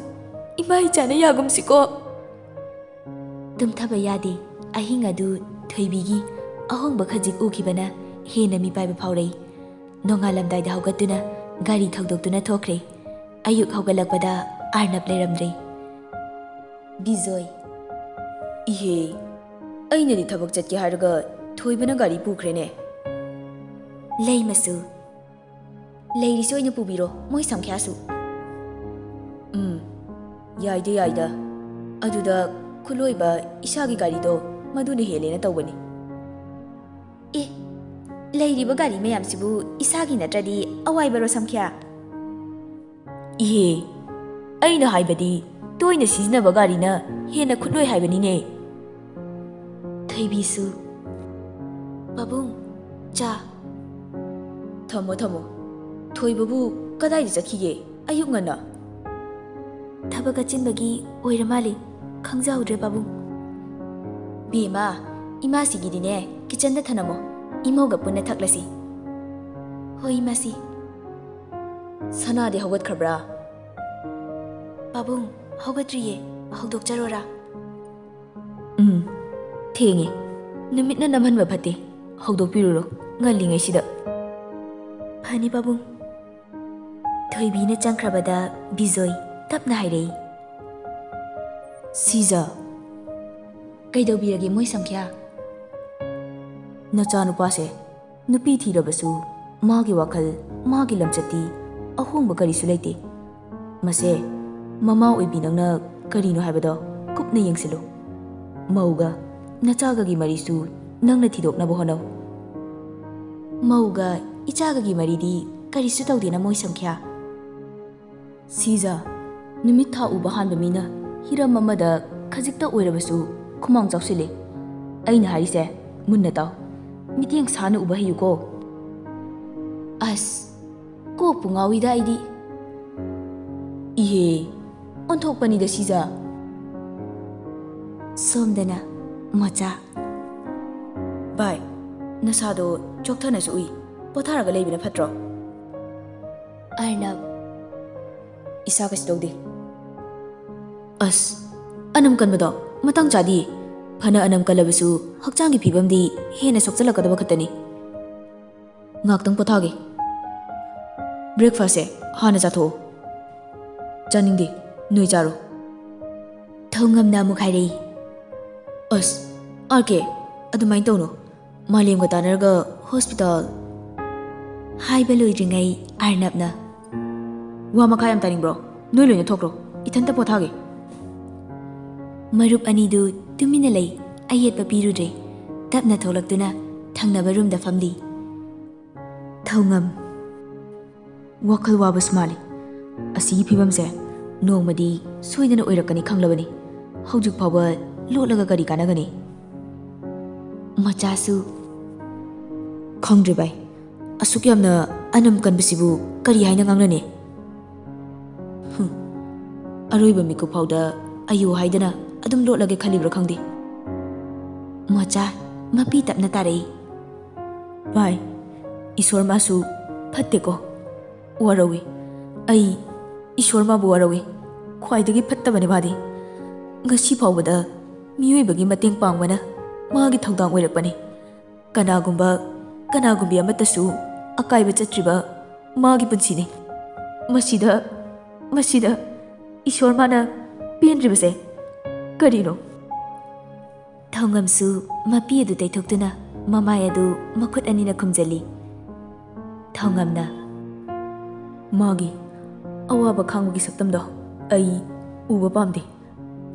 ꯏꯃꯥ ꯏꯆꯥꯅ ꯌꯥꯒꯨꯝꯁꯤꯀꯣ ꯇꯨꯝꯊꯕ ꯌꯥꯗꯦ ꯑꯍꯤꯡ ꯑꯗꯨ ꯊꯣꯏꯕꯤꯒꯤ ꯑꯍꯣꯡꯕ ꯈꯖꯤꯛ ꯎꯈꯤꯕꯅ ꯍꯦꯟꯅ ꯃꯤꯄꯥꯏꯕ ꯐꯥꯎꯔꯛꯏ ꯅꯣꯡꯉꯥꯜꯂꯝꯗꯥꯏꯗ ꯍꯧꯒꯠꯇꯨꯅ ꯒꯥꯔꯤ ꯊꯧꯗꯣꯛꯇꯨꯅ ꯊꯣꯛꯈ꯭ꯔꯦ ꯑꯌꯨꯛ ꯍꯧꯒꯠꯂꯛꯄꯗ ꯑꯔꯅꯕ ꯂꯩꯔꯝꯗ꯭ꯔꯦ ꯕꯤꯖꯣꯏ ꯏꯍꯦ ꯑꯩꯅꯗꯤ ꯊꯕꯛ ꯆꯠꯀꯦ ꯍꯥꯏꯔꯒ ꯊꯣꯏꯕꯅ ꯒꯥꯔꯤ ꯄꯨꯈ꯭ꯔꯦꯅꯦ ꯂꯩꯃꯁꯨ ꯂꯩꯔꯤꯁꯨ ꯑꯣꯏꯅ ꯄꯨꯕꯤꯔꯣ ꯃꯣꯏ ꯁꯝꯈ꯭ꯌꯥꯁꯨ ꯌꯥꯏꯗ ꯌꯥꯏꯗ ꯑꯗꯨꯗ ꯈꯨꯠꯂꯣꯏꯕ ꯏꯁꯥꯒꯤ ꯒꯥꯔꯤꯗꯣ ꯃꯗꯨꯅ ꯍꯦꯜꯂꯦꯅ ꯇꯧꯕꯅꯤ ꯑꯦ ꯂꯩꯔꯤꯕ ꯒꯥꯔꯤ ꯃꯌꯥꯝꯁꯤꯕꯨ ꯏꯁꯥꯒꯤ ꯅꯠꯇ꯭ꯔꯗꯤ ꯑꯋꯥꯏꯕꯔꯣ ꯁꯝꯈ꯭ꯌꯥ ꯏꯍꯦ ꯑꯩꯅ ꯍꯥꯏꯕꯗꯤ ꯇꯣꯏꯅ ꯁꯤꯖꯤꯟꯅꯕ ꯒꯥꯔꯤꯅ ꯍꯦꯟꯅ ꯈꯨꯠꯂꯣꯏ ꯍꯥꯏꯕꯅꯤꯅꯦ ꯊꯣꯏꯕꯤꯁꯨ ꯄꯥꯕꯨꯡ ꯆꯥ ꯊꯝꯃꯣ ꯊꯝꯃꯣ ꯊꯣꯏꯕꯕꯨ ꯀꯗꯥꯏꯗ ꯆꯠꯈꯤꯒꯦ ꯑꯌꯨꯛ ꯉꯟꯅ ꯊꯕꯛ ꯑꯆꯤꯟꯕꯒꯤ ꯑꯣꯏꯔ ꯃꯥꯜꯂꯤ ꯈꯪꯖꯍꯧꯗ꯭ꯔꯦ ꯄꯥꯕꯨꯡ ꯕꯦꯝꯃ ꯏꯃꯥꯁꯤꯒꯤꯗꯤꯅꯦ ꯀꯤꯆꯟꯗ ꯊꯅꯝꯃꯣ ꯏꯃꯧꯒ ꯄꯨꯟꯅ ꯊꯛꯂꯁꯤ ꯍꯣꯏ ꯏꯃꯥꯁꯤ ꯁꯅꯥꯗꯤ ꯍꯧꯒꯠꯈ꯭ꯔꯕ꯭ꯔꯥ ꯄꯥꯕꯨꯡ ꯍꯧꯒꯠꯇ꯭ꯔꯤꯌꯦ ꯍꯧꯗꯣꯛꯆꯔꯣꯔꯥ ꯊꯦꯡꯉꯦ ꯅꯨꯃꯤꯠꯅ ꯅꯝꯍꯟꯕ ꯐꯠꯇꯦ ꯍꯧꯗꯣꯛꯄꯤꯔꯨꯔꯣ ꯉꯜꯂꯤꯉꯩꯁꯤꯗ ꯐꯅꯤ ꯄꯥꯕꯨꯡ ꯊꯣꯏꯕꯤꯅ ꯆꯪꯈ꯭ꯔꯕꯗ ꯕꯤꯖꯣꯏ ꯇꯞꯅ ꯍꯥꯏꯔꯛꯏ ꯁꯤꯖ ꯀꯩꯗꯧꯕꯤꯔꯒꯦ ꯃꯣꯏ ꯁꯝꯈ꯭ꯌꯥ ꯅꯆꯥꯅꯨꯄꯥꯁꯦ ꯅꯨꯄꯤ ꯊꯤꯔꯕꯁꯨ ꯃꯥꯒꯤ ꯋꯥꯈꯜ ꯃꯥꯒꯤ ꯂꯝꯆꯠꯇꯤ ꯑꯍꯣꯡꯕ ꯀꯔꯤꯁꯨ ꯂꯩꯇꯦ ꯃꯁꯦ ꯃꯃꯥ ꯑꯣꯏꯕꯤ ꯅꯪꯅ ꯀꯔꯤꯅꯣ ꯍꯥꯏꯕꯗꯣ ꯀꯨꯞꯅ ꯌꯦꯡꯁꯤꯜꯂꯨ ꯃꯧꯒ ꯅꯆꯥꯒꯒꯤ ꯃꯔꯤꯁꯨ ꯅꯪꯅ ꯊꯤꯗꯣꯛꯅꯕ ꯍꯣꯠꯅꯧ ꯃꯧꯒ ꯏꯆꯥꯒꯒꯤ ꯃꯔꯤꯗꯤ ꯀꯔꯤꯁꯨ ꯇꯧꯗꯦꯅ ꯃꯣꯏ ꯁꯝꯈ꯭ꯌꯥ ꯁꯤꯖ ꯅꯨꯃꯤꯠ ꯊꯥ ꯎꯕ ꯍꯥꯟꯕ ꯃꯤꯅ ꯍꯤꯔꯝ ꯑꯃꯗ ꯈꯖꯤꯛꯇ ꯑꯣꯏꯔꯕꯁꯨ ꯈꯨꯃꯥꯡ ꯆꯥꯎꯁꯤꯜꯂꯦ ꯑꯩꯅ ꯍꯥꯏꯔꯤꯁꯦ ꯃꯨꯟꯅ ꯇꯥꯎ ꯃꯤꯠꯌꯦꯡ ꯁꯥꯅ ꯎꯕ ꯍꯩꯌꯨꯀꯣ ꯑꯁ ꯀꯣꯛꯄꯨ ꯉꯥꯎꯏꯗ ꯑꯩꯗꯤ ꯏꯍꯦ ꯑꯣꯟꯊꯣꯛꯄꯅꯤꯗ ꯁꯤꯖ ꯁꯣꯝꯗꯅ ꯃꯆꯥ ꯚꯥꯏ ꯅꯁꯥꯗꯣ ꯆꯣꯛꯊꯅꯁꯨ ꯎꯏ ꯄꯣꯊꯥꯔꯒ ꯂꯩꯕꯅ ꯐꯠꯇ꯭ꯔꯣ ꯑꯔꯅꯕ ꯏꯁꯥ ꯀꯩꯁꯨ ꯇꯧꯗꯦ ꯑꯁ ꯑꯅꯝ ꯀꯟꯕꯗꯣ ꯃꯇꯥꯡ ꯆꯥꯗꯤꯌꯦ ꯐꯅ ꯑꯅꯝ ꯀꯜꯂꯕꯁꯨ ꯍꯛꯆꯥꯡꯒꯤ ꯐꯤꯕꯝꯗꯤ ꯍꯦꯟꯅ ꯁꯣꯛꯆꯜꯂꯛꯀꯗꯕ ꯈꯛꯇꯅꯤ ꯉꯥꯛꯇꯪ ꯄꯣꯊꯥꯒꯦ ꯕ꯭ꯔꯦꯛꯐꯥꯁꯁꯦ ꯍꯥꯟꯅ ꯆꯥꯊꯣꯛꯑꯣ ꯆꯥꯅꯤꯡꯗꯦ ꯅꯣꯏ ꯆꯥꯔꯣ ꯊꯧꯉꯝꯅ ꯑꯃꯨꯛ ꯍꯥꯏꯔꯛꯏ ꯑꯁ ꯑꯥꯔ ꯀꯦ ꯑꯗꯨꯃꯥꯏꯅ ꯇꯧꯅꯣ ꯃꯥꯂꯦꯝꯒ ꯇꯥꯟꯅꯔꯒ ꯍꯣꯁꯄꯤꯇꯥꯜ ꯍꯥꯏꯕ ꯂꯣꯏꯗ꯭ꯔꯤꯉꯩ ꯑꯔꯅꯕꯅ ꯋꯥ ꯃꯈꯥ ꯌꯥꯝ ꯇꯥꯅꯤꯡꯕ꯭ꯔꯣ? ꯅꯣꯏ ꯂꯣꯏꯅ ꯊꯣꯛꯈ꯭ꯔꯣ, ꯏꯊꯟꯇ ꯄꯣꯊꯥꯒꯦ꯫ ꯃꯔꯨꯞ ꯑꯅꯤꯗꯨ ꯇꯨꯃꯤꯟꯅ ꯂꯩ, ꯑꯌꯦꯠꯄ ꯄꯤꯔꯨꯗ꯭ꯔꯦ꯫ ꯇꯞꯅ ꯊꯣꯛꯂꯛꯇꯨꯅ ꯊꯪꯅꯕ ꯔꯨꯝꯗ ꯐꯝꯂꯤ꯫ ꯊꯧꯉꯝ, ꯋꯥꯈꯜ ꯋꯥꯕꯁꯨ ꯃꯥꯜꯂꯤ꯫ ꯑꯁꯤꯒꯤ ꯐꯤꯕꯝꯁꯦ ꯅꯣꯡꯃꯗꯤ ꯁꯣꯏꯗꯅ ꯑꯣꯏꯔꯛꯀꯅꯤ ꯈꯪꯂꯕꯅꯤ꯫ ꯍꯧꯖꯤꯛ ꯐꯥꯎꯕ ꯂꯣꯠꯂꯒ ꯀꯔꯤ ꯀꯥꯟꯅꯒꯅꯤ? ꯃꯆꯥꯁꯨ ꯈꯪꯗ꯭ꯔꯦ ꯚꯥꯏ, ꯑꯁꯨꯛ ꯌꯥꯝꯅ ꯑꯅꯝ ꯀꯟꯕꯁꯤꯕꯨ ꯀꯔꯤ ꯍꯥꯏꯅ ꯉꯥꯡꯅꯅꯤ? ꯑꯔꯣꯏꯕ ꯃꯤꯀꯨꯞ ꯐꯥꯎꯗ ꯑꯌꯨ ꯍꯥꯏꯗꯅ ꯑꯗꯨꯝ ꯂꯣꯠꯂꯒꯦ ꯈꯜꯂꯤꯕ꯭ꯔꯥ ꯈꯪꯗꯦ꯫ ꯃꯆꯥ ꯃꯄꯤ ꯇꯞꯅ ꯇꯥꯔꯛꯏ꯫ ꯚꯥꯏ, ꯏꯁꯣꯔ ꯃꯥꯁꯨ ꯐꯠꯇꯦꯀꯣ, ꯋꯥꯔꯧꯏ꯫ ꯑꯩ ꯏꯁꯣꯔ ꯃꯥꯕꯨ ꯋꯥꯔꯧꯏ꯫ ꯈ꯭ꯋꯥꯏꯗꯒꯤ ꯐꯠꯇꯕꯅꯦ ꯃꯥꯗꯤ꯫ ꯉꯁꯤ ꯐꯥꯎꯕꯗ ꯃꯤꯑꯣꯏꯕꯒꯤ ꯃꯇꯦꯡ ꯄꯥꯡꯕꯅ ꯃꯥꯒꯤ ꯊꯧꯗꯥꯡ ꯑꯣꯏꯔꯛꯄꯅꯤ꯫ ꯀꯅꯥꯒꯨꯝꯕꯤ ꯑꯃꯠꯇꯁꯨ ꯑꯀꯥꯏꯕ ꯆꯠꯇ꯭ꯔꯤꯕ ꯃꯥꯒꯤ ꯄꯨꯟꯁꯤꯅꯤ꯫ ꯃꯁꯤꯗ ꯏꯁꯣꯔ ꯃꯥꯅ ꯄꯦꯟꯗ꯭ꯔꯤꯕꯁꯦ ꯀꯔꯤꯅꯣ? ꯊꯧꯉꯝꯁꯨ ꯃꯄꯤ ꯑꯗꯨ ꯇꯩꯊꯣꯛꯇꯨꯅ ꯃꯃꯥꯏ ꯑꯗꯨ ꯃꯈꯨꯠ ꯑꯅꯤꯅ ꯈꯨꯝꯖꯤꯜꯂꯤ꯫ ꯊꯧꯉꯝꯅ ꯃꯥꯒꯤ ꯑꯋꯥꯕ ꯈꯥꯡꯕꯒꯤ ꯁꯛꯇꯝꯗꯣ ꯑꯩ ꯎꯕ ꯄꯥꯝꯗꯦ,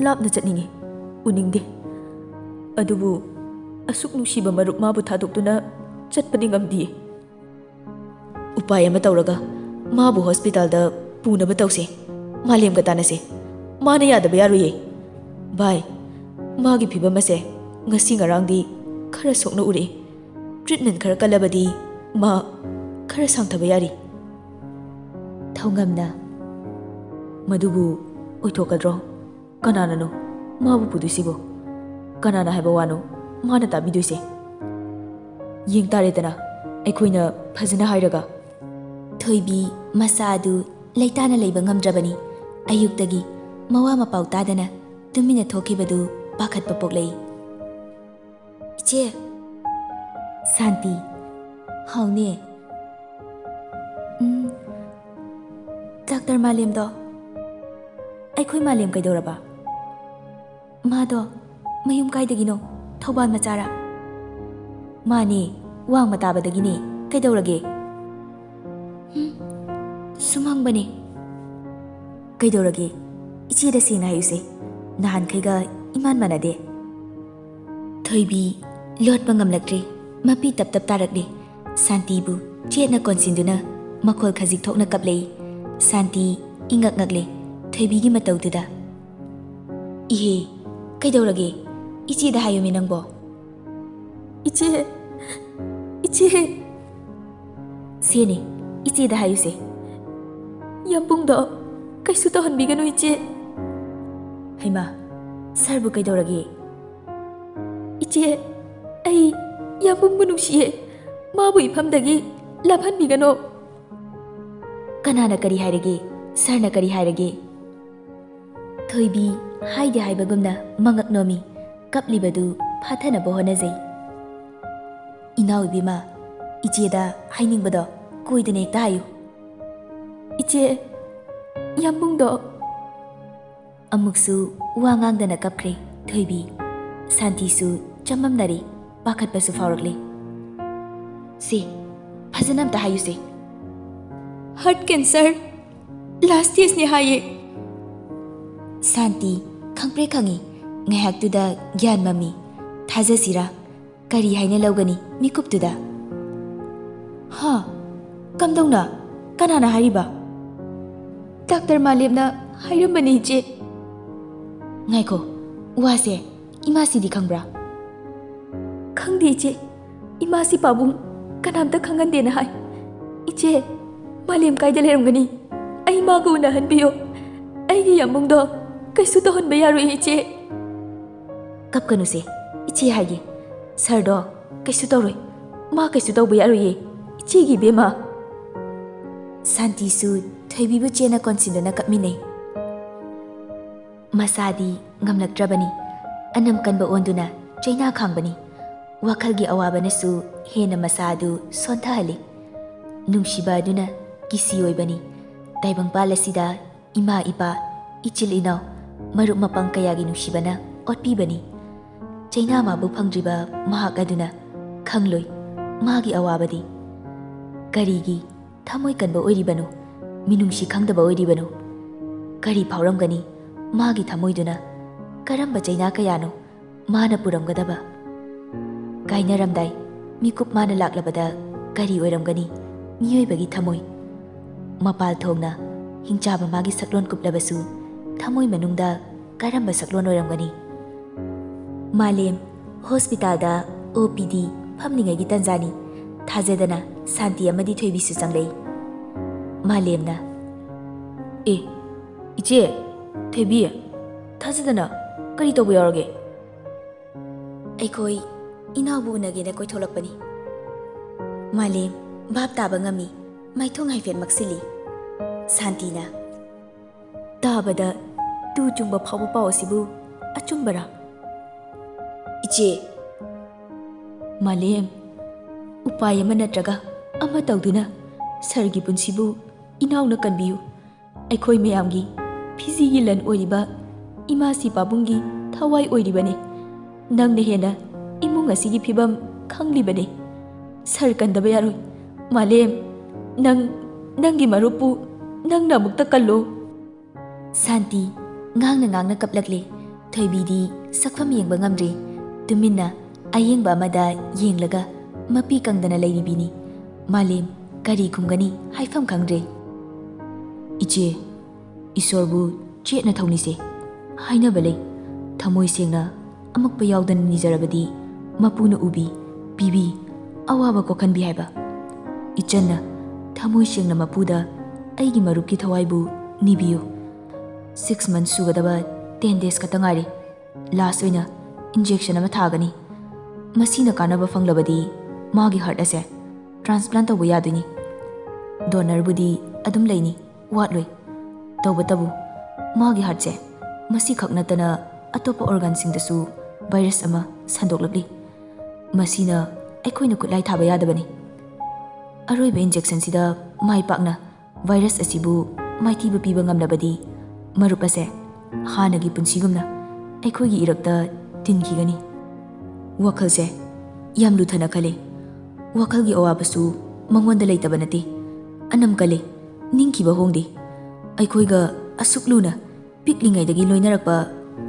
ꯂꯥꯞꯅ ꯆꯠꯅꯤꯡꯉꯤ, ꯎꯅꯤꯡꯗꯦ꯫ ꯑꯗꯨꯕꯨ ꯑꯁꯨꯛ ꯅꯨꯡꯁꯤꯕ ꯃꯔꯨꯞ ꯃꯥꯕꯨ ꯊꯥꯗꯣꯛꯇꯨꯅ ꯆꯠꯄꯗꯤ ꯉꯝꯗꯤꯌꯦ꯫ ꯎꯄꯥꯏ ꯑꯃ ꯇꯧꯔꯒ ꯃꯥꯕꯨ ꯍꯣꯁꯄꯤꯇꯥꯜꯗ ꯄꯨꯅꯕ ꯇꯧꯁꯦ꯫ ꯃꯥꯂꯦꯝꯒ ꯇꯥꯟꯅꯁꯦ꯫ ꯃꯥꯅ ꯌꯥꯗꯕ ꯌꯥꯔꯣꯏꯌꯦ꯫ ꯚꯥꯏ, ꯃꯥꯒꯤ ꯐꯤꯕꯝ ꯑꯁꯦ ꯉꯁꯤ ꯉꯔꯥꯡꯗꯤ ꯈꯔ ꯁꯣꯛꯅ ꯎꯔꯛꯏ꯫ ꯇ꯭ꯔꯤꯠꯃꯦꯟ ꯈꯔ ꯀꯜꯂꯕꯗꯤ ꯃꯥ ꯈꯔ ꯁꯥꯡꯊꯕ ꯌꯥꯔꯤ꯫ ꯊꯧꯉꯝꯅ ꯃꯗꯨꯕꯨ ꯑꯣꯏꯊꯣꯛꯀꯗ꯭ꯔꯣ? ꯀꯅꯥꯅꯅꯣ ꯃꯥꯕꯨ ꯄꯨꯗꯣꯏꯁꯤꯕꯣ? ꯀꯅꯥꯅ ꯍꯥꯏꯕ ꯋꯥꯅꯣ ꯃꯥꯅ ꯇꯥꯕꯤꯗꯣꯏꯁꯦ? ꯌꯦꯡ ꯇꯥꯔꯦꯗꯅ ꯑꯩꯈꯣꯏꯅ ꯐꯖꯅ ꯍꯥꯏꯔꯒ꯫ ꯊꯣꯏꯕꯤ ꯃꯆꯥ ꯑꯗꯨ ꯂꯩꯇꯥꯅ ꯂꯩꯕ ꯉꯝꯗ꯭ꯔꯕꯅꯤ꯫ ꯑꯌꯨꯛꯇꯒꯤ ꯃꯋꯥ ꯃꯄꯥꯎ ꯇꯥꯗꯅ ꯇꯨꯃꯤꯟꯅ ꯊꯣꯛꯈꯤꯕꯗꯨ ꯄꯥꯈꯠꯄ ꯄꯣꯛꯂꯛꯏ꯫ ꯏꯆꯦ! ꯁꯥꯟꯇꯤ: ꯍꯥꯎꯅꯦ꯫ ꯗꯥꯛꯇꯔ ꯃꯥꯂꯦꯝꯗꯣ? ꯑꯩꯈꯣꯏ ꯃꯥꯂꯦꯝ ꯀꯩꯗꯧꯔꯕ? ꯃꯥꯗꯣ ꯃꯌꯨꯝ ꯀꯥꯏꯗꯒꯤꯅꯣ? ꯊꯧꯕꯥꯜ ꯃꯆꯥꯔꯥ? ꯃꯥꯅꯦ, ꯋꯥꯡꯃ ꯇꯥꯕꯗꯒꯤꯅꯦ꯫ ꯀꯩꯗꯧꯔꯒꯦ? ꯁꯨꯝ ꯍꯪꯕꯅꯦ꯫ ꯀꯩꯗꯧꯔꯒꯦ? ꯏꯆꯦꯗ ꯁꯦꯡꯅ ꯍꯥꯏꯌꯨꯁꯦ, ꯅꯍꯥꯟꯈꯩꯒ ꯏꯃꯥꯟ ꯃꯥꯟꯅꯗꯦ꯫ ꯊꯣꯏꯕꯤ ꯂꯣꯠꯄ ꯉꯝꯂꯛꯇ꯭ꯔꯦ, ꯃꯄꯤ ꯇꯞ ꯇꯞ ꯇꯥꯔꯛꯂꯦ꯫ ꯁꯥꯟꯇꯤꯕꯨ ꯆꯦꯠꯅ ꯀꯣꯟꯁꯤꯟꯗꯨꯅ ꯃꯈꯣꯜ ꯈꯖꯤꯛ ꯊꯣꯛꯅ ꯀꯞꯂꯛꯏ꯫ ꯁꯥꯟꯇꯤ ꯏꯉꯛ ꯉꯛꯂꯦ ꯊꯣꯏꯕꯤꯒꯤ ꯃꯇꯧꯗꯨꯗ꯫ ꯏꯍꯦ, ꯀꯩꯗꯧꯔꯒꯦ? ꯏꯆꯦꯗ ꯍꯥꯏꯌꯨꯃꯦ ꯅꯪꯕꯣ꯫ ꯏꯆꯦ! ꯁꯦꯅꯦ, ꯏꯆꯦꯗ ꯍꯥꯏꯌꯨꯁꯦ꯫ ꯌꯥꯝꯕꯨꯡꯗꯣ ꯀꯩꯁꯨ ꯇꯧꯍꯟꯕꯤꯒꯅꯨ ꯏꯆꯦ꯫ ꯍꯩꯃꯥ, ꯁꯥꯔꯕꯨ ꯀꯩꯗꯧꯔꯒꯦ? ꯏꯆꯦ, ꯑꯩ ꯌꯥꯝꯕꯨꯡꯕꯨ ꯅꯨꯡꯁꯤꯌꯦ꯫ ꯃꯥꯕꯨ ꯏꯐꯝꯗꯒꯤ ꯂꯥꯞꯍꯟꯕꯤꯒꯅꯣ꯫ ꯀꯅꯥꯅ ꯀꯔꯤ ꯍꯥꯏꯔꯒꯦ? ꯁꯥꯔꯅ ꯀꯔꯤ ꯍꯥꯏꯔꯒꯦ? ꯊꯣꯏꯕꯤ ꯍꯥꯏꯗꯦ ꯍꯥꯏꯕꯒꯨꯝꯅ ꯃꯉꯛ ꯅꯣꯝꯃꯤ, ꯀꯞꯂꯤꯕꯗꯨ ꯐꯥꯊꯅꯕ ꯍꯣꯠꯅꯖꯩ꯫ ꯏꯅꯥꯎ ꯏꯕꯦꯝꯃ, ꯏꯆꯦꯗ ꯍꯥꯏꯅꯤꯡꯕꯗꯣ ꯀꯣꯏꯗꯅ ꯍꯦꯛꯇ ꯍꯥꯏꯌꯨ꯫ ꯏꯆꯦ, ꯌꯥꯝꯕꯨꯡꯗꯣ... ꯑꯃꯨꯛꯁꯨ ꯋꯥ ꯉꯥꯡꯗꯅ ꯀꯞꯈ꯭ꯔꯦ ꯊꯣꯏꯕꯤ꯫ ꯁꯥꯟꯇꯤꯁꯨ ꯆꯃꯝꯅꯔꯦ, ꯄꯥꯈꯠꯄꯁꯨ ꯐꯥꯎꯔꯛꯂꯦ꯫ ꯁꯦ, ꯐꯖꯅ ꯑꯝꯇ ꯍꯥꯏꯌꯨꯁꯦ꯫ ꯍꯥꯔꯠ ꯀꯦꯟꯁꯔ ꯂꯥꯁ ꯁ꯭ꯇꯦꯖꯅꯦ ꯍꯥꯏꯌꯦ꯫ ꯁꯥꯟꯇꯤ ꯈꯪꯄ꯭ꯔꯦꯛ ꯈꯪꯉꯤ꯫ ꯉꯥꯏꯍꯥꯛꯇꯨꯗ ꯒ꯭ꯌꯥꯟ ꯃꯝꯃꯤ꯫ ꯊꯥꯖꯁꯤꯔꯥ? ꯀꯔꯤ ꯍꯥꯏꯅ ꯂꯧꯒꯅꯤ ꯃꯤꯀꯨꯞꯇꯨꯗ? ꯍꯥ? ꯀꯝꯗꯧꯅ? ꯀꯅꯥꯅ ꯍꯥꯏꯔꯤꯕ? ꯗꯥꯛꯇꯔ ꯃꯥꯂꯦꯝꯅ ꯍꯥꯏꯔꯝꯕꯅꯤ ꯏꯆꯦ꯫ ꯉꯥꯏꯈꯣ, ꯋꯥꯁꯦ ꯏꯃꯥꯁꯤꯗꯤ ꯈꯪꯕ꯭ꯔꯥ? ꯈꯪꯗꯦ ꯏꯆꯦ, ꯏꯃꯥꯁꯤ ꯄꯥꯕꯨꯡ ꯀꯅꯥꯝꯇ ꯈꯪꯍꯟꯗꯦꯅ ꯍꯥꯏ꯫ ꯏꯆꯦ, ꯃꯥꯂꯦꯝ ꯀꯥꯏꯗ ꯂꯩꯔꯝꯒꯅꯤ? ꯑꯩ ꯃꯥꯒ ꯎꯅꯍꯟꯕꯤꯌꯣ꯫ ꯑꯩꯒꯤ ꯌꯥꯝꯕꯨꯡꯗꯣ ꯀꯩꯁꯨ ꯇꯧꯍꯟꯕ ꯌꯥꯔꯣꯏ ꯏꯆꯦ꯫ ꯀꯞꯀꯅꯨꯁꯦ, ꯏꯆꯦ ꯍꯥꯏꯒꯦ꯫ ꯁꯥꯔꯗꯣ ꯀꯩꯁꯨ ꯇꯧꯔꯣꯏ, ꯃꯥ ꯀꯩꯁꯨ ꯇꯧꯕ ꯌꯥꯔꯣꯏꯌꯦ, ꯏꯆꯦꯒꯤ ꯏꯕꯦꯝꯃ꯫ ꯁꯥꯟꯇꯤꯁꯨ ꯊꯣꯏꯕꯤꯕꯨ ꯆꯦꯟꯅ ꯀꯣꯟꯁꯤꯟꯗꯨꯅ ꯀꯞꯃꯤꯟꯅꯩ꯫ ꯃꯁꯥꯗꯤ ꯉꯝꯂꯛꯇ꯭ꯔꯕꯅꯤ, ꯑꯅꯝ ꯀꯟꯕ ꯑꯣꯟꯗꯨꯅ ꯆꯩꯅꯥ ꯈꯥꯡꯕꯅꯤ꯫ ꯋꯥꯈꯜꯒꯤ ꯑꯋꯥꯕꯅꯁꯨ ꯍꯦꯟꯅ ꯃꯁꯥ ꯑꯗꯨ ꯁꯣꯟꯊꯍꯜꯂꯤ꯫ ꯅꯨꯡꯁꯤꯕ ꯑꯗꯨꯅ ꯀꯤꯁꯤ ꯑꯣꯏꯕꯅꯤ꯫ ꯇꯥꯏꯕꯪꯄꯥꯜ ꯑꯁꯤꯗ ꯏꯃꯥ ꯏꯄꯥ, ꯏꯆꯤꯜ ꯏꯅꯥꯎ, ꯃꯔꯨꯞ ꯃꯄꯥꯡ ꯀꯌꯥꯒꯤ ꯅꯨꯡꯁꯤꯕꯅ ꯑꯣꯠꯄꯤꯕꯅꯤ꯫ ꯆꯩꯅꯥ ꯃꯥꯕꯨ ꯐꯪꯗ꯭ꯔꯤꯕ ꯃꯍꯥꯛ ꯑꯗꯨꯅ ꯈꯪꯂꯣꯏ ꯃꯥꯒꯤ ꯑꯋꯥꯕꯗꯤ ꯀꯔꯤꯒꯤ ꯊꯃꯣꯏ ꯀꯟꯕ ꯑꯣꯏꯔꯤꯕꯅꯣ ꯃꯤꯅꯨꯡꯁꯤ ꯈꯪꯗꯕ ꯑꯣꯏꯔꯤꯕꯅꯣ ꯀꯔꯤ ꯐꯥꯎꯔꯝꯒꯅꯤ ꯃꯥꯒꯤ ꯊꯃꯣꯏꯗꯨꯅ ꯀꯔꯝꯕ ꯆꯩꯅꯥ ꯀꯌꯥꯅꯣ ꯃꯥꯅ ꯄꯨꯔꯝꯒꯗꯕ ꯀꯥꯏꯅꯔꯝꯗꯥꯏ ꯃꯤꯀꯨꯞ ꯃꯥꯅ ꯂꯥꯛꯂꯕꯗ ꯀꯔꯤ ꯑꯣꯏꯔꯝꯒꯅꯤ ꯃꯤꯑꯣꯏꯕꯒꯤ ꯊꯃꯣꯏ ꯃꯄꯥꯜ ꯊꯣꯡꯅ ꯍꯤꯡꯆꯥꯕ ꯃꯥꯒꯤ ꯁꯛꯂꯣꯟ ꯀꯨꯞꯂꯕꯁꯨ ꯊꯃꯣꯏ ꯃꯅꯨꯡꯗ ꯀꯔꯝꯕ ꯁꯛꯂꯣꯟ ꯑꯣꯏꯔꯝꯒꯅꯤ ꯃꯥꯂꯦꯝ ꯍꯣꯁꯄꯤꯇꯥꯜꯗ OPD ꯐꯝꯂꯤꯉꯩꯒꯤ ꯇꯟꯖꯥꯅꯤ ꯊꯥꯖꯗꯅ ꯁꯥꯟꯇꯤ ꯑꯃꯗꯤ ꯊꯣꯏꯕꯤꯁꯨ ꯆꯪꯂꯛꯏ ꯃꯥꯂꯦꯝꯅ ꯏꯆꯦ ꯊꯣꯏꯕꯤ ꯊꯥꯖꯗꯅ ꯀꯔꯤ ꯇꯧꯕ ꯌꯥꯎꯔꯒꯦ ꯑꯩꯈꯣꯏ ꯏꯅꯥꯎꯕꯨ ꯎꯅꯒꯦꯅ ꯀꯣꯏꯊꯣꯛꯂꯛꯄꯅꯤ ꯃꯥꯂꯦꯝ ꯚꯥꯞ ꯇꯥꯕ ꯉꯝꯃꯤ ꯃꯥꯏꯊꯣꯡ ꯍꯥꯏꯐꯦꯠ ꯃꯛꯁꯤꯜꯂꯤ ꯁꯥꯟꯇꯤꯅ ꯇꯥꯕꯗ ꯇꯨ ꯆꯨꯡꯕ ꯐꯥꯎꯕ ꯄꯥꯎ ꯑꯁꯤꯕꯨ ꯑꯆꯨꯝꯕꯔꯥ ꯏꯆꯦ ꯃꯥꯂꯦꯝ ꯎꯄꯥꯏ ꯑꯃ ꯅꯠꯇ꯭ꯔꯒ ꯑꯃ ꯇꯧꯗꯨꯅ ꯁꯔꯒꯤ ꯄꯨꯟꯁꯤꯕꯨ ꯏꯅꯥꯎꯅ ꯀꯟꯕꯤꯌꯨ ꯑꯩꯈꯣꯏ ꯃꯌꯥꯝꯒꯤ ꯐꯤꯖꯤꯒꯤ ꯂꯟ ꯑꯣꯏꯔꯤꯕ ꯏꯃꯥꯁꯤ ꯄꯥꯕꯨꯡꯒꯤ ꯊꯋꯥꯏ ꯑꯣꯏꯔꯤꯕꯅꯤ ꯅꯪꯅ ꯍꯦꯟꯅ ꯏꯃꯨꯡ ꯑꯁꯤꯒꯤ ꯐꯤꯕꯝ ꯈꯪꯂꯤꯕꯅꯤ ꯁꯔ ꯀꯟꯗꯕ ꯌꯥꯔꯣꯏ ꯃꯥꯂꯦꯝ ꯅꯪꯒꯤ ꯃꯔꯨꯞꯄꯨ ꯅꯪꯅ ꯑꯃꯨꯛꯇ ꯀꯜꯂꯣ ꯁꯥꯟꯇꯤ ꯉꯥꯡꯅ ꯀꯞꯂꯛꯂꯦ ꯊꯣꯏꯕꯤꯗꯤ ꯁꯛꯐꯝ ꯌꯦꯡꯕ ꯉꯝꯗ꯭ꯔꯦ ꯇꯨꯃꯤꯟꯅ ꯑꯌꯦꯡꯕ ꯑꯃꯗ ꯌꯦꯡꯂꯒ ꯃꯄꯤ ꯀꯪꯗꯅ ꯂꯩꯔꯤꯕꯤꯅꯤ ꯃꯥꯂꯦꯝ ꯀꯔꯤ ꯈꯨꯝꯒꯅꯤ ꯍꯥꯏꯐꯝ ꯈꯪꯗ꯭ꯔꯦ ꯏꯆꯦ ꯏꯁꯣꯔꯕꯨ ꯆꯦꯠꯅ ꯊꯧꯅꯤꯁꯦ ꯍꯥꯏꯅꯕ ꯂꯩ ꯊꯃꯣꯏ ꯁꯦꯡꯅ ꯑꯃꯛꯄ ꯌꯥꯎꯗꯅ ꯅꯤꯖꯔꯕꯗꯤ ꯃꯄꯨꯅ ꯎꯕꯤ ꯄꯤꯕꯤ ꯑꯋꯥꯕ ꯀꯣꯛꯍꯟꯕꯤ ꯍꯥꯏꯕ ꯏꯆꯟꯅ ꯊꯃꯣꯏ ꯁꯦꯡꯅ ꯃꯄꯨꯗ ꯑꯩꯒꯤ ꯃꯔꯨꯞꯀꯤ ꯊꯋꯥꯏꯕꯨ ꯅꯤꯕꯤꯌꯨ 6 months ꯁꯨꯒꯗꯕ 10 days ꯈꯛꯇ ꯉꯥꯏꯔꯦ ꯂꯥꯁ ꯑꯣꯏꯅ ꯏꯟꯖꯦꯛꯁꯟ ꯑꯃ ꯊꯥꯒꯅꯤ ꯃꯁꯤꯅ ꯀꯥꯟꯅꯕ ꯐꯪꯂꯕꯗꯤ ꯃꯥꯒꯤ ꯍꯥꯔꯠ ꯑꯁꯦ ꯇ꯭ꯔꯥꯟꯁꯄ꯭ꯂꯥꯟ ꯇꯧꯕ ꯌꯥꯗꯣꯏꯅꯤ ꯗꯣꯅꯔꯕꯨꯗꯤ ꯑꯗꯨꯝ ꯂꯩꯅꯤ ꯋꯥꯠꯂꯣꯏ ꯇꯧꯕꯇꯕꯨ ꯃꯥꯒꯤ ꯍꯥꯔꯠꯁꯦ ꯃꯁꯤꯈꯛ ꯅꯠꯇꯅ ꯑꯇꯣꯞꯄ ꯑꯣꯔꯒꯥꯟꯁꯤꯡꯗꯁꯨ ꯚꯥꯏꯔꯁ ꯑꯃ ꯁꯟꯗꯣꯛꯂꯛꯂꯤ ꯃꯁꯤꯅ ꯑꯩꯈꯣꯏꯅ ꯈꯨꯠꯂꯥꯏ ꯊꯥꯕ ꯌꯥꯗꯕꯅꯤ ꯑꯔꯣꯏꯕ ꯏꯟꯖꯦꯛꯁꯟꯁꯤꯗ ꯃꯥꯏ ꯄꯥꯛꯅ ꯚꯥꯏꯔꯁ ꯑꯁꯤꯕꯨ ꯃꯥꯏꯊꯤꯕ ꯄꯤꯕ ꯉꯝꯂꯕꯗꯤ ꯃꯔꯨꯞ ꯑꯁꯦ ꯍꯥꯟꯅꯒꯤ ꯄꯨꯟꯁꯤꯒꯨꯝꯅ ꯑꯩꯈꯣꯏꯒꯤ ꯏꯔꯛꯇ ꯇꯤꯟꯈꯤꯒꯅꯤ ꯋꯥꯈꯜꯁꯦ ꯌꯥꯝ ꯂꯨꯊꯅ ꯈꯜꯂꯦ ꯋꯥꯈꯜꯒꯤ ꯑꯋꯥꯕꯁꯨ ꯃꯉꯣꯟꯗ ꯂꯩꯇꯕ ꯅꯠꯇꯦ ꯑꯅꯝ ꯀꯜꯂꯦ ꯅꯤꯡꯈꯤꯕ ꯍꯣꯡꯗꯦ ꯑꯩꯈꯣꯏꯒ ꯑꯁꯨꯛ ꯂꯨꯅ ꯄꯤꯛꯂꯤꯉꯩꯗꯒꯤ ꯂꯣꯏꯅꯔꯛꯄ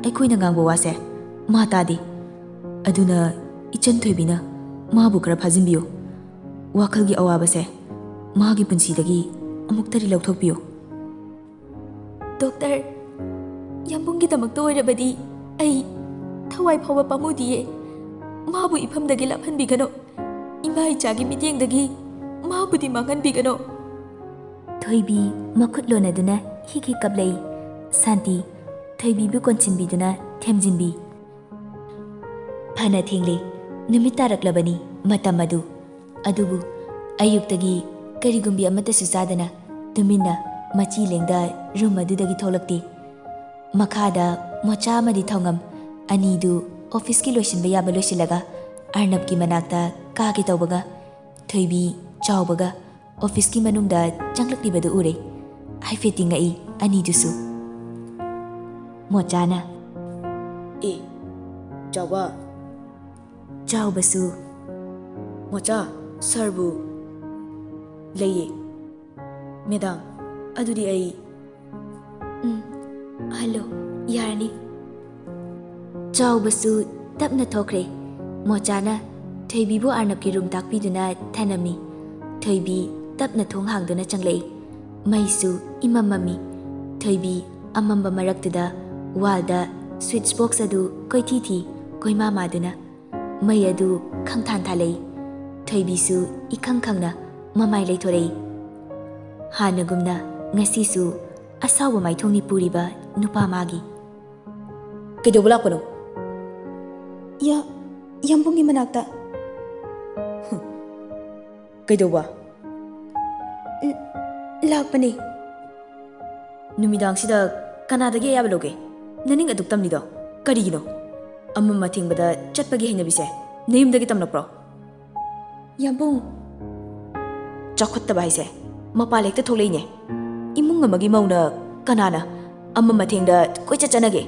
ꯑꯩꯈꯣꯏꯅ ꯉꯥꯡꯕ ꯋꯥꯁꯦ ꯃꯥ ꯇꯥꯗꯦ ꯑꯗꯨꯅ ꯏꯆꯟ ꯊꯣꯏꯕꯤꯅ ꯃꯥꯕꯨ ꯈꯔ ꯐꯥꯖꯤꯟꯕꯤꯌꯨ ꯋꯥꯈꯜꯒꯤ ꯑꯋꯥꯕꯁꯦ ꯃꯥꯒꯤ ꯄꯨꯟꯁꯤꯗꯒꯤ ꯑꯃꯨꯛꯇꯗꯤ ꯂꯧꯊꯣꯛꯄꯤꯌꯨ ꯗꯣꯛꯇꯔ ꯌꯥꯝꯕꯨꯡꯒꯤꯗꯃꯛꯇ ꯑꯣꯏꯔꯕꯗꯤ ꯑꯩ ꯊꯋꯥꯏ ꯐꯥꯎꯕ ꯄꯥꯝꯃꯨꯗꯤꯌꯦ ꯃꯥꯕꯨ ꯏꯐꯝꯗꯒꯤ ꯂꯥꯞꯍꯟꯕꯤꯒꯅꯣ ꯏꯃꯥ ꯏꯆꯥꯒꯤ ꯃꯤꯠꯌꯦꯡꯗꯒꯤ ꯃꯥꯕꯨꯗꯤ ꯃꯥꯡꯍꯟꯕꯤꯒꯅꯣ ꯊꯣꯏꯕꯤ ꯃꯈꯨꯠ ꯂꯣꯟꯅꯗꯨꯅ ꯍꯤꯛ ꯀꯞꯂꯛꯏ ꯁꯥꯟꯇꯤ ꯊꯣꯏꯕꯤꯕꯨ ꯀꯣꯟꯁꯤꯟꯕꯤꯗꯨꯅ ꯊꯦꯝꯖꯤꯟꯕꯤ ꯐꯅ ꯊꯦꯡꯂꯦ ꯅꯨꯃꯤꯠ ꯇꯥꯔꯛꯂꯕꯅꯤ ꯃꯇꯝ ꯑꯗꯨꯕꯨ ꯑꯌꯨꯛꯇꯒꯤ ꯀꯔꯤꯒꯨꯝꯕꯤ ꯑꯃꯠꯇꯁꯨ ꯆꯥꯗꯅ ꯇꯨꯃꯤꯟꯅ ꯃꯆꯤ ꯂꯦꯡꯗ ꯔꯨꯝ ꯑꯗꯨꯗꯒꯤ ꯊꯣꯛꯂꯛꯇꯦ ꯃꯈꯥꯗ ꯃꯣꯆꯥ ꯑꯃꯗꯤ ꯊꯧꯉꯝ ꯑꯅꯤꯗꯨ ꯑꯣꯐꯤꯁꯀꯤ ꯂꯣꯏꯁꯤꯟꯕ ꯌꯥꯕ ꯂꯣꯏꯁꯤꯜꯂꯒ ꯑꯔꯅꯕꯀꯤ ꯃꯅꯥꯛꯇ ꯀꯥꯒꯦ ꯇꯧꯕꯒ ꯊꯣꯏꯕꯤ ꯆꯥꯎꯕꯒ ꯑꯣꯐꯤꯁꯀꯤ ꯃꯅꯨꯡꯗ ꯆꯪꯂꯛꯂꯤꯕꯗꯨ ꯎꯔꯦ ꯍꯥꯏꯐꯦꯠ ꯉꯛꯏ ꯑꯅꯤꯗꯨꯁꯨ ꯃꯣꯆꯥꯅ ꯆꯥꯎꯕ ꯆꯥꯎꯕꯁꯨ ꯃꯣꯆꯥ ꯁꯔꯕꯨ ꯂꯩꯌꯦ ꯃꯦꯗꯥꯝ ꯑꯗꯨꯗꯤ ꯑꯩ ꯍꯜꯂꯣ ꯌꯥꯔꯅꯤ ꯆꯥꯎꯕꯁꯨ ꯇꯞꯅ ꯊꯣꯛꯈ꯭ꯔꯦ ꯃꯣꯆꯥꯅ ꯊꯣꯏꯕꯤꯕꯨ ꯑꯔꯅꯕꯀꯤ ꯔꯨꯝ ꯇꯥꯛꯄꯤꯗꯨꯅ ꯊꯅꯝꯃꯤ ꯊꯣꯏꯕꯤ ꯇꯞꯅ ꯊꯣꯡ ꯍꯥꯡꯗꯨꯅ ꯆꯪꯂꯛꯏ ꯃꯩꯁꯨ ꯏꯃꯝ ꯃꯝꯃꯤ ꯊꯣꯏꯕꯤ ꯑꯃꯝꯕ ꯃꯔꯛꯇꯨꯗ ꯋꯥꯜꯗ ꯁ꯭ꯋꯤꯠꯆ ꯕꯣꯛꯁ ꯑꯗꯨ ꯀꯣꯏꯊꯤ ꯊꯤ ꯀꯣꯏꯃꯥ ꯃꯥꯗꯨꯅ ꯃꯩ ꯑꯗꯨ ꯈꯪꯊꯥꯟ ꯊꯥꯜꯂꯛꯏ ꯊꯣꯏꯕꯤꯁꯨ ꯏꯈꯪ ꯈꯪꯅ ꯃꯃꯥꯏ ꯂꯩꯊꯣꯔꯛꯏ ꯍꯥꯟꯅꯒꯨꯝꯅ ꯉꯁꯤꯁꯨ ꯑꯁꯥꯎꯕ ꯃꯥꯏꯊꯣꯡꯅꯤ ꯄꯨꯔꯤꯕ ꯅꯨꯄꯥ ꯃꯥꯒꯤ ꯀꯩꯗꯧꯕ ꯂꯥꯛꯄꯅꯣ ꯌꯥꯝꯕꯨꯡꯒꯤ ꯃꯅꯥꯛꯇ ꯀꯩꯗꯧꯕ ꯂꯥꯛꯄꯅꯦ ꯅꯨꯃꯤꯗꯥꯡꯁꯤꯗ ꯀꯅꯥꯗꯒꯤ ꯑꯌꯥꯕ ꯂꯧꯒꯦ ꯅꯅꯤꯡ ꯑꯗꯨꯛ ꯇꯝꯂꯤꯗꯣ ꯀꯔꯤꯒꯤꯅꯣ ꯑꯃꯝ ꯑꯊꯦꯡꯕꯗ ꯆꯠꯄꯒꯤ ꯍꯩꯅꯕꯤꯁꯦ ꯅꯌꯨꯝꯗꯒꯤ ꯇꯝꯂꯛꯄ꯭ꯔꯣ ꯌꯥꯝꯕꯨꯡ ꯆꯥꯎꯈꯠꯇꯕ ꯍꯥꯏꯁꯦ ꯃꯄꯥꯟ ꯍꯦꯛꯇ ꯊꯣꯛꯂꯛꯏꯅꯦ ꯏꯃꯨꯡ ꯑꯃꯒꯤ ꯃꯧꯅ ꯀꯅꯥꯅ ꯑꯃꯝ ꯑꯊꯦꯡꯗ ꯀꯣꯏꯆꯠ ꯆꯠꯅꯒꯦ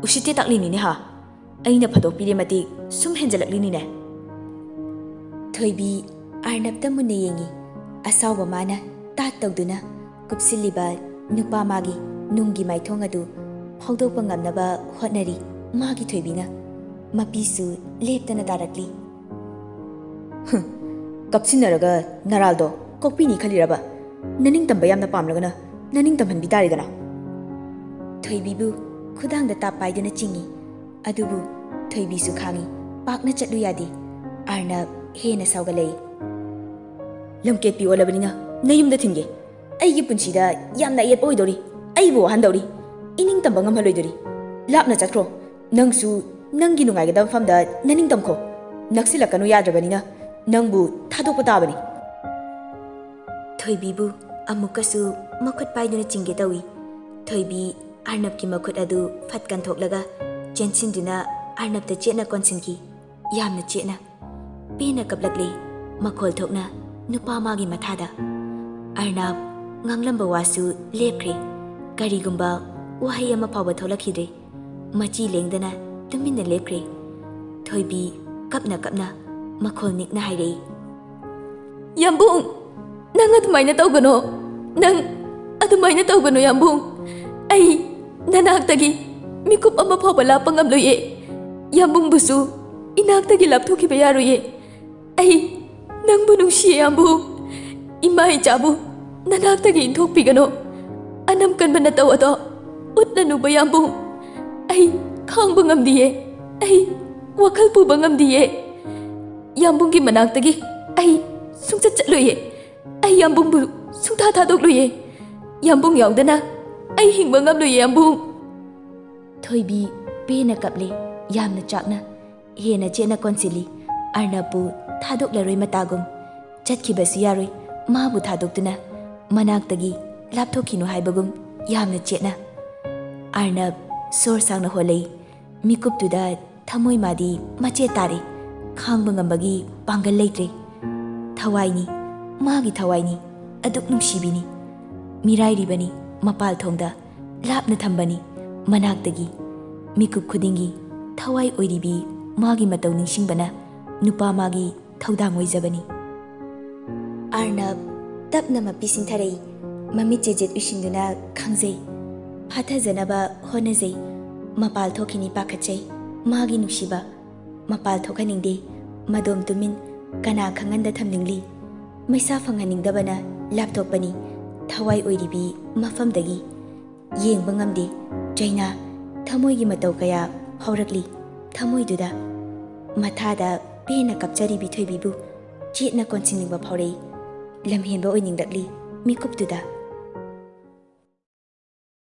ꯎꯁꯤꯠꯇꯦ ꯇꯥꯛꯂꯤꯅꯤꯅꯦ ꯍꯥ ꯑꯩꯅ ꯐꯥꯗꯣꯛꯄꯤꯔꯦ ꯃꯇꯤꯛ ꯁꯨꯝ ꯍꯦꯟꯖꯜꯂꯛꯂꯤꯅꯤꯅꯦ ꯊꯣꯏꯕꯤ ꯑꯥꯔꯅꯕꯇ ꯃꯨꯟꯅ ꯌꯦꯡꯉꯤ꯫ ꯑꯁꯥꯎꯕ ꯃꯥꯅ ꯇꯥꯠ ꯇꯧꯗꯨꯅ ꯀꯨꯞꯁꯤꯜꯂꯤꯕ ꯅꯨꯄꯥ ꯃꯥꯒꯤ ꯅꯨꯡꯒꯤ ꯃꯥꯏꯊꯣꯡ ꯑꯗꯨ ꯐꯥꯎꯗꯣꯛꯄ ꯉꯝꯅꯕ ꯍꯣꯠꯅꯔꯤ ꯃꯥꯒꯤ ꯊꯣꯏꯕꯤꯅ꯫ ꯃꯄꯤꯁꯨ ꯂꯦꯞꯇꯅ ꯇꯥꯔꯛꯂꯤ꯫ ꯀꯞꯁꯤꯟꯅꯔꯒ ꯅꯔꯥꯜꯗꯣ ꯀꯣꯛꯄꯤꯅꯤ ꯈꯜꯂꯤꯔꯕ? ꯅꯅꯤꯡꯇꯝꯕ ꯌꯥꯝꯅ ꯄꯥꯝꯂꯒꯅ ꯅꯅꯤꯡꯇꯝꯍꯟꯕꯤ ꯇꯥꯔꯦꯗꯅ꯫ ꯊꯣꯏꯕꯤꯕꯨ ꯈꯨꯗꯥꯡꯗ ꯇꯥꯞ ꯄꯥꯏꯗꯨꯅ ꯆꯤꯡꯉꯤ꯫ ꯑꯗꯨꯕꯨ ꯊꯣꯏꯕꯤꯁꯨ ꯈꯥꯡꯉꯤ꯫ ꯄꯥꯛꯅ ꯆꯠꯂꯨ ꯌꯥꯗꯦ꯫ ꯑꯥꯔꯅꯕ ꯍꯦꯟꯅ ꯁꯥꯎꯒꯠꯂꯛꯏ꯫ ꯂꯝꯀꯦꯠꯄꯤ ꯑꯣꯜꯂꯕꯅꯤꯅ ꯅꯌꯨꯝꯗ ꯊꯤꯟꯒꯦ꯫ ꯑꯩꯒꯤ ꯄꯨꯟꯁꯤꯗ ꯌꯥꯝꯅ ꯑꯌꯦꯠꯄ ꯑꯣꯏꯗꯧꯔꯤ꯫ ꯑꯩꯕꯨ ꯋꯥꯍꯟꯗꯧꯔꯤ꯫ ꯏꯅꯤꯡꯇꯝꯕ ꯉꯝꯍꯜꯂꯣꯏꯗꯧꯔꯤ꯫ ꯂꯥꯞꯅ ꯆꯠꯈ꯭ꯔꯣ꯫ ꯅꯪꯁꯨ ꯅꯪꯒꯤ ꯅꯨꯡꯉꯥꯏꯒꯗꯕ ꯃꯐꯝꯗ ꯅꯅꯤꯡꯇꯝꯈꯣ꯫ ꯅꯛꯁꯤꯜꯂꯛꯀꯅꯨ ꯌꯥꯗ꯭ꯔꯕꯅꯤꯅ ꯅꯪꯕꯨ ꯊꯥꯗꯣꯛꯄ ꯇꯥꯕꯅꯤ꯫ ꯊꯣꯏꯕꯤꯕꯨ ꯑꯃꯨꯛꯀꯁꯨ ꯃꯈꯨꯠ ꯄꯥꯏꯗꯨꯅ ꯆꯤꯡꯒꯦ ꯇꯧꯏ꯫ ꯊꯣꯏꯕꯤ ꯑꯥꯔꯅꯕꯀꯤ ꯃꯈꯨꯠ ꯑꯗꯨ ꯐꯠ ꯀꯟꯊꯣꯛꯂꯒ ꯆꯦꯟꯁꯤꯟꯗꯨꯅ ꯑꯥꯔꯅꯕꯇ ꯆꯦꯠꯅ ꯀꯣꯟꯁꯤꯟꯈꯤ꯫ ꯌꯥꯝꯅ ꯆꯦꯠꯅ꯫ ꯄꯦꯟꯅ ꯀꯞꯂꯛꯂꯤ ꯃꯈꯣꯜ ꯊꯣꯛꯅ ꯅꯨꯄꯥ ꯃꯥꯒꯤ ꯃꯊꯥꯗ꯫ ꯑꯥꯔꯅꯕ ꯉꯥꯡꯂꯝꯕ ꯋꯥꯁꯨ ꯂꯦꯞꯈ꯭ꯔꯦ꯫ ꯀꯔꯤꯒꯨꯝꯕ ꯋꯥꯍꯩ ꯑꯃ ꯐꯥꯎꯕ ꯊꯣꯛꯂꯛꯈꯤꯗ꯭ꯔꯦ꯫ ꯃꯆꯤ ꯂꯦꯡꯗꯅ ꯇꯨꯃꯤꯟꯅ ꯂꯦꯞꯈ꯭ꯔꯦ꯫ ꯊꯣꯏꯕꯤ ꯀꯞꯅ ꯀꯞꯅ ꯃꯈꯣꯜ ꯅꯤꯛꯅ ꯍꯥꯏꯔꯛꯏ꯫ ꯌꯥꯝꯕꯨꯡ, ꯅꯪ ꯑꯗꯨꯃꯥꯏꯅ ꯇꯧꯒꯅꯣ꯫ ꯅꯪ ꯑꯗꯨꯃꯥꯏꯅ ꯇꯧꯒꯅꯣ ꯌꯥꯝꯕꯨꯡ꯫ ꯑꯩ ꯅꯅꯥꯛꯇꯒꯤ ꯃꯤꯀꯨꯞ ꯑꯃ ꯐꯥꯎꯕ ꯂꯥꯞꯄ ꯉꯝꯂꯣꯏꯌꯦ꯫ ꯌꯥꯝꯕꯨꯡꯕꯨꯁꯨ ꯏꯅꯥꯛꯇꯒꯤ ꯂꯥꯞꯊꯣꯛꯈꯤꯕ ꯌꯥꯔꯣꯏꯌꯦ꯫ ꯑꯩ ꯅꯪꯕꯨ ꯅꯨꯡꯁꯤꯌꯦ ꯌꯥꯝꯕꯨꯡ꯫ ꯏꯃꯥ ꯏꯆꯥꯕꯨ ꯅꯅꯥꯛꯇꯒꯤ ꯏꯟꯊꯣꯛꯄꯤꯒꯅꯣ꯫ ꯑꯅꯝ ꯀꯟꯕ ꯅꯇꯧ ꯑꯗꯣ ꯎꯠꯂꯅꯨꯕ ꯌꯥꯝꯕꯨꯡ꯫ ꯑꯩ ꯈꯥꯡꯕ ꯉꯝꯗꯤꯌꯦ꯫ ꯑꯩ ꯋꯥꯈꯜ ꯄꯨꯕ ꯉꯝꯗꯤꯌꯦ꯫ ꯌꯥꯝꯕꯨꯡꯒꯤ ꯃꯅꯥꯛꯇꯒꯤ ꯑꯩ ꯁꯨꯡꯆꯠ ꯆꯠꯂꯣꯏꯌꯦ꯫ ꯑꯩ ꯌꯥꯝꯕꯨꯡꯕꯨ ꯁꯨꯡꯊꯥ ꯊꯥꯗꯣꯛꯂꯣꯏꯌꯦ꯫ ꯌꯥꯝꯕꯨꯡ ꯌꯥꯎꯗꯅ ꯑꯩ ꯍꯤꯡꯕ ꯉꯝꯂꯣꯏꯌꯦ ꯌꯥꯝꯕꯨꯡ꯫ ꯊꯣꯏꯕꯤ ꯄꯦꯟꯅ ꯀꯞꯂꯦ ꯌꯥꯝꯅ ꯆꯥꯛꯅ꯫ ꯍꯦꯟꯅ ꯆꯦꯠꯅ ꯀꯣꯟꯁꯤꯜꯂꯤ꯫ ꯑꯥꯔꯅꯕꯄꯨ ꯊꯥꯗꯣꯛꯂꯔꯣꯏ ꯃꯇꯥꯒꯨꯝ꯫ ꯆꯠꯈꯤꯕꯁꯨ ꯌꯥꯔꯣꯏ ꯃꯥꯕꯨ ꯊꯥꯗꯣꯛꯇꯨꯅ꯫ ꯃꯅꯥꯛꯇꯒꯤ ꯂꯥꯞꯊꯣꯛꯈꯤꯅꯨ ꯍꯥꯏꯕꯒꯨꯝ ꯌꯥꯝꯅ ꯆꯦꯠꯅ꯫ ꯑꯥꯔꯅꯕ ꯁꯣꯔ ꯁꯥꯡꯅ ꯍꯣꯜꯂꯛꯏ꯫ ꯃꯤꯀꯨꯞꯇꯨꯗ ꯊꯃꯣꯏ ꯃꯥꯗꯤ ꯃꯆꯦꯠ ꯇꯥꯔꯦ꯫ ꯈꯥꯡꯕ ꯉꯝꯕꯒꯤ ꯄꯥꯡꯒꯜ ꯂꯩꯇ꯭ꯔꯦ꯫ ꯊꯋꯥꯏꯅꯤ, ꯃꯥꯒꯤ ꯊꯋꯥꯏꯅꯤ, ꯑꯗꯨꯛ ꯅꯨꯡꯁꯤꯕꯤꯅꯤ꯫ ꯃꯤꯔꯥꯏꯔꯤꯕꯅꯤ ꯃꯄꯥꯜ ꯊꯣꯡꯗ, ꯂꯥꯞꯅ ꯊꯝꯕꯅꯤ ꯃꯅꯥꯛꯇꯒꯤ꯫ ꯃꯤꯀꯨꯞ ꯈꯨꯗꯤꯡꯒꯤ ꯊꯋꯥꯏ ꯑꯣꯏꯔꯤꯕꯤ ꯃꯥꯒꯤ ꯃꯇꯧ ꯅꯤꯡꯁꯤꯡꯕꯅ ꯅꯨꯄꯥ ꯃꯥꯒꯤ ꯊꯧꯗꯥꯡ ꯑꯣꯏꯖꯕꯅꯤ꯫ ꯑꯥꯔꯅꯕ ꯇꯞꯅ ꯃꯄꯤ ꯁꯤꯡꯊꯔꯛꯏ꯫ ꯃꯃꯤꯠ ꯆꯦꯖꯦꯠ ꯎꯏꯁꯤꯟꯗꯨꯅ ꯈꯪꯖꯩ꯫ ꯐꯥꯊꯖꯅꯕ ꯍꯣꯠꯅꯖꯩ꯫ ꯃꯄꯥꯜ ꯊꯣꯛꯈꯤꯅꯤ ꯄꯥꯈꯠꯆꯩ ꯃꯥꯒꯤ ꯅꯨꯡꯁꯤꯕ꯫ ꯃꯄꯥꯜ ꯊꯣꯛꯍꯟꯅꯤꯡꯗꯦ꯫ ꯃꯗꯣꯝ ꯇꯨꯃꯤꯟ ꯀꯅꯥ ꯈꯪꯍꯟꯗ ꯊꯝꯅꯤꯡꯂꯤ꯫ ꯃꯩꯁꯥ ꯐꯪꯍꯟꯅꯤꯡꯗꯕꯅ ꯂꯥꯞꯊꯣꯛꯄꯅꯤ ꯊꯋꯥꯏ ꯑꯣꯏꯔꯤꯕꯤ ꯃꯐꯝꯗꯒꯤ꯫ ꯌꯦꯡꯕ ꯉꯝꯗꯦ ꯆꯩꯅꯥ ꯊꯃꯣꯏꯒꯤ ꯃꯇꯧ ꯀꯌꯥ ꯐꯥꯎꯔꯛꯂꯤ ꯊꯃꯣꯏꯗꯨꯗ꯫ ꯃꯊꯥꯗ ꯄꯦꯟꯅ ꯀꯞꯆꯔꯤꯕꯤ ꯊꯣꯏꯕꯤꯕꯨ ꯆꯦꯠꯅ ꯀꯣꯟꯁꯤꯟꯅꯤꯡꯕ ꯐꯥꯎꯔꯛꯏ꯫ ꯂꯝꯍꯦꯟꯕ ꯑꯣꯏꯅꯤꯡꯂꯛꯂꯤ ꯃꯤꯀꯨꯞꯇꯨꯗ꯫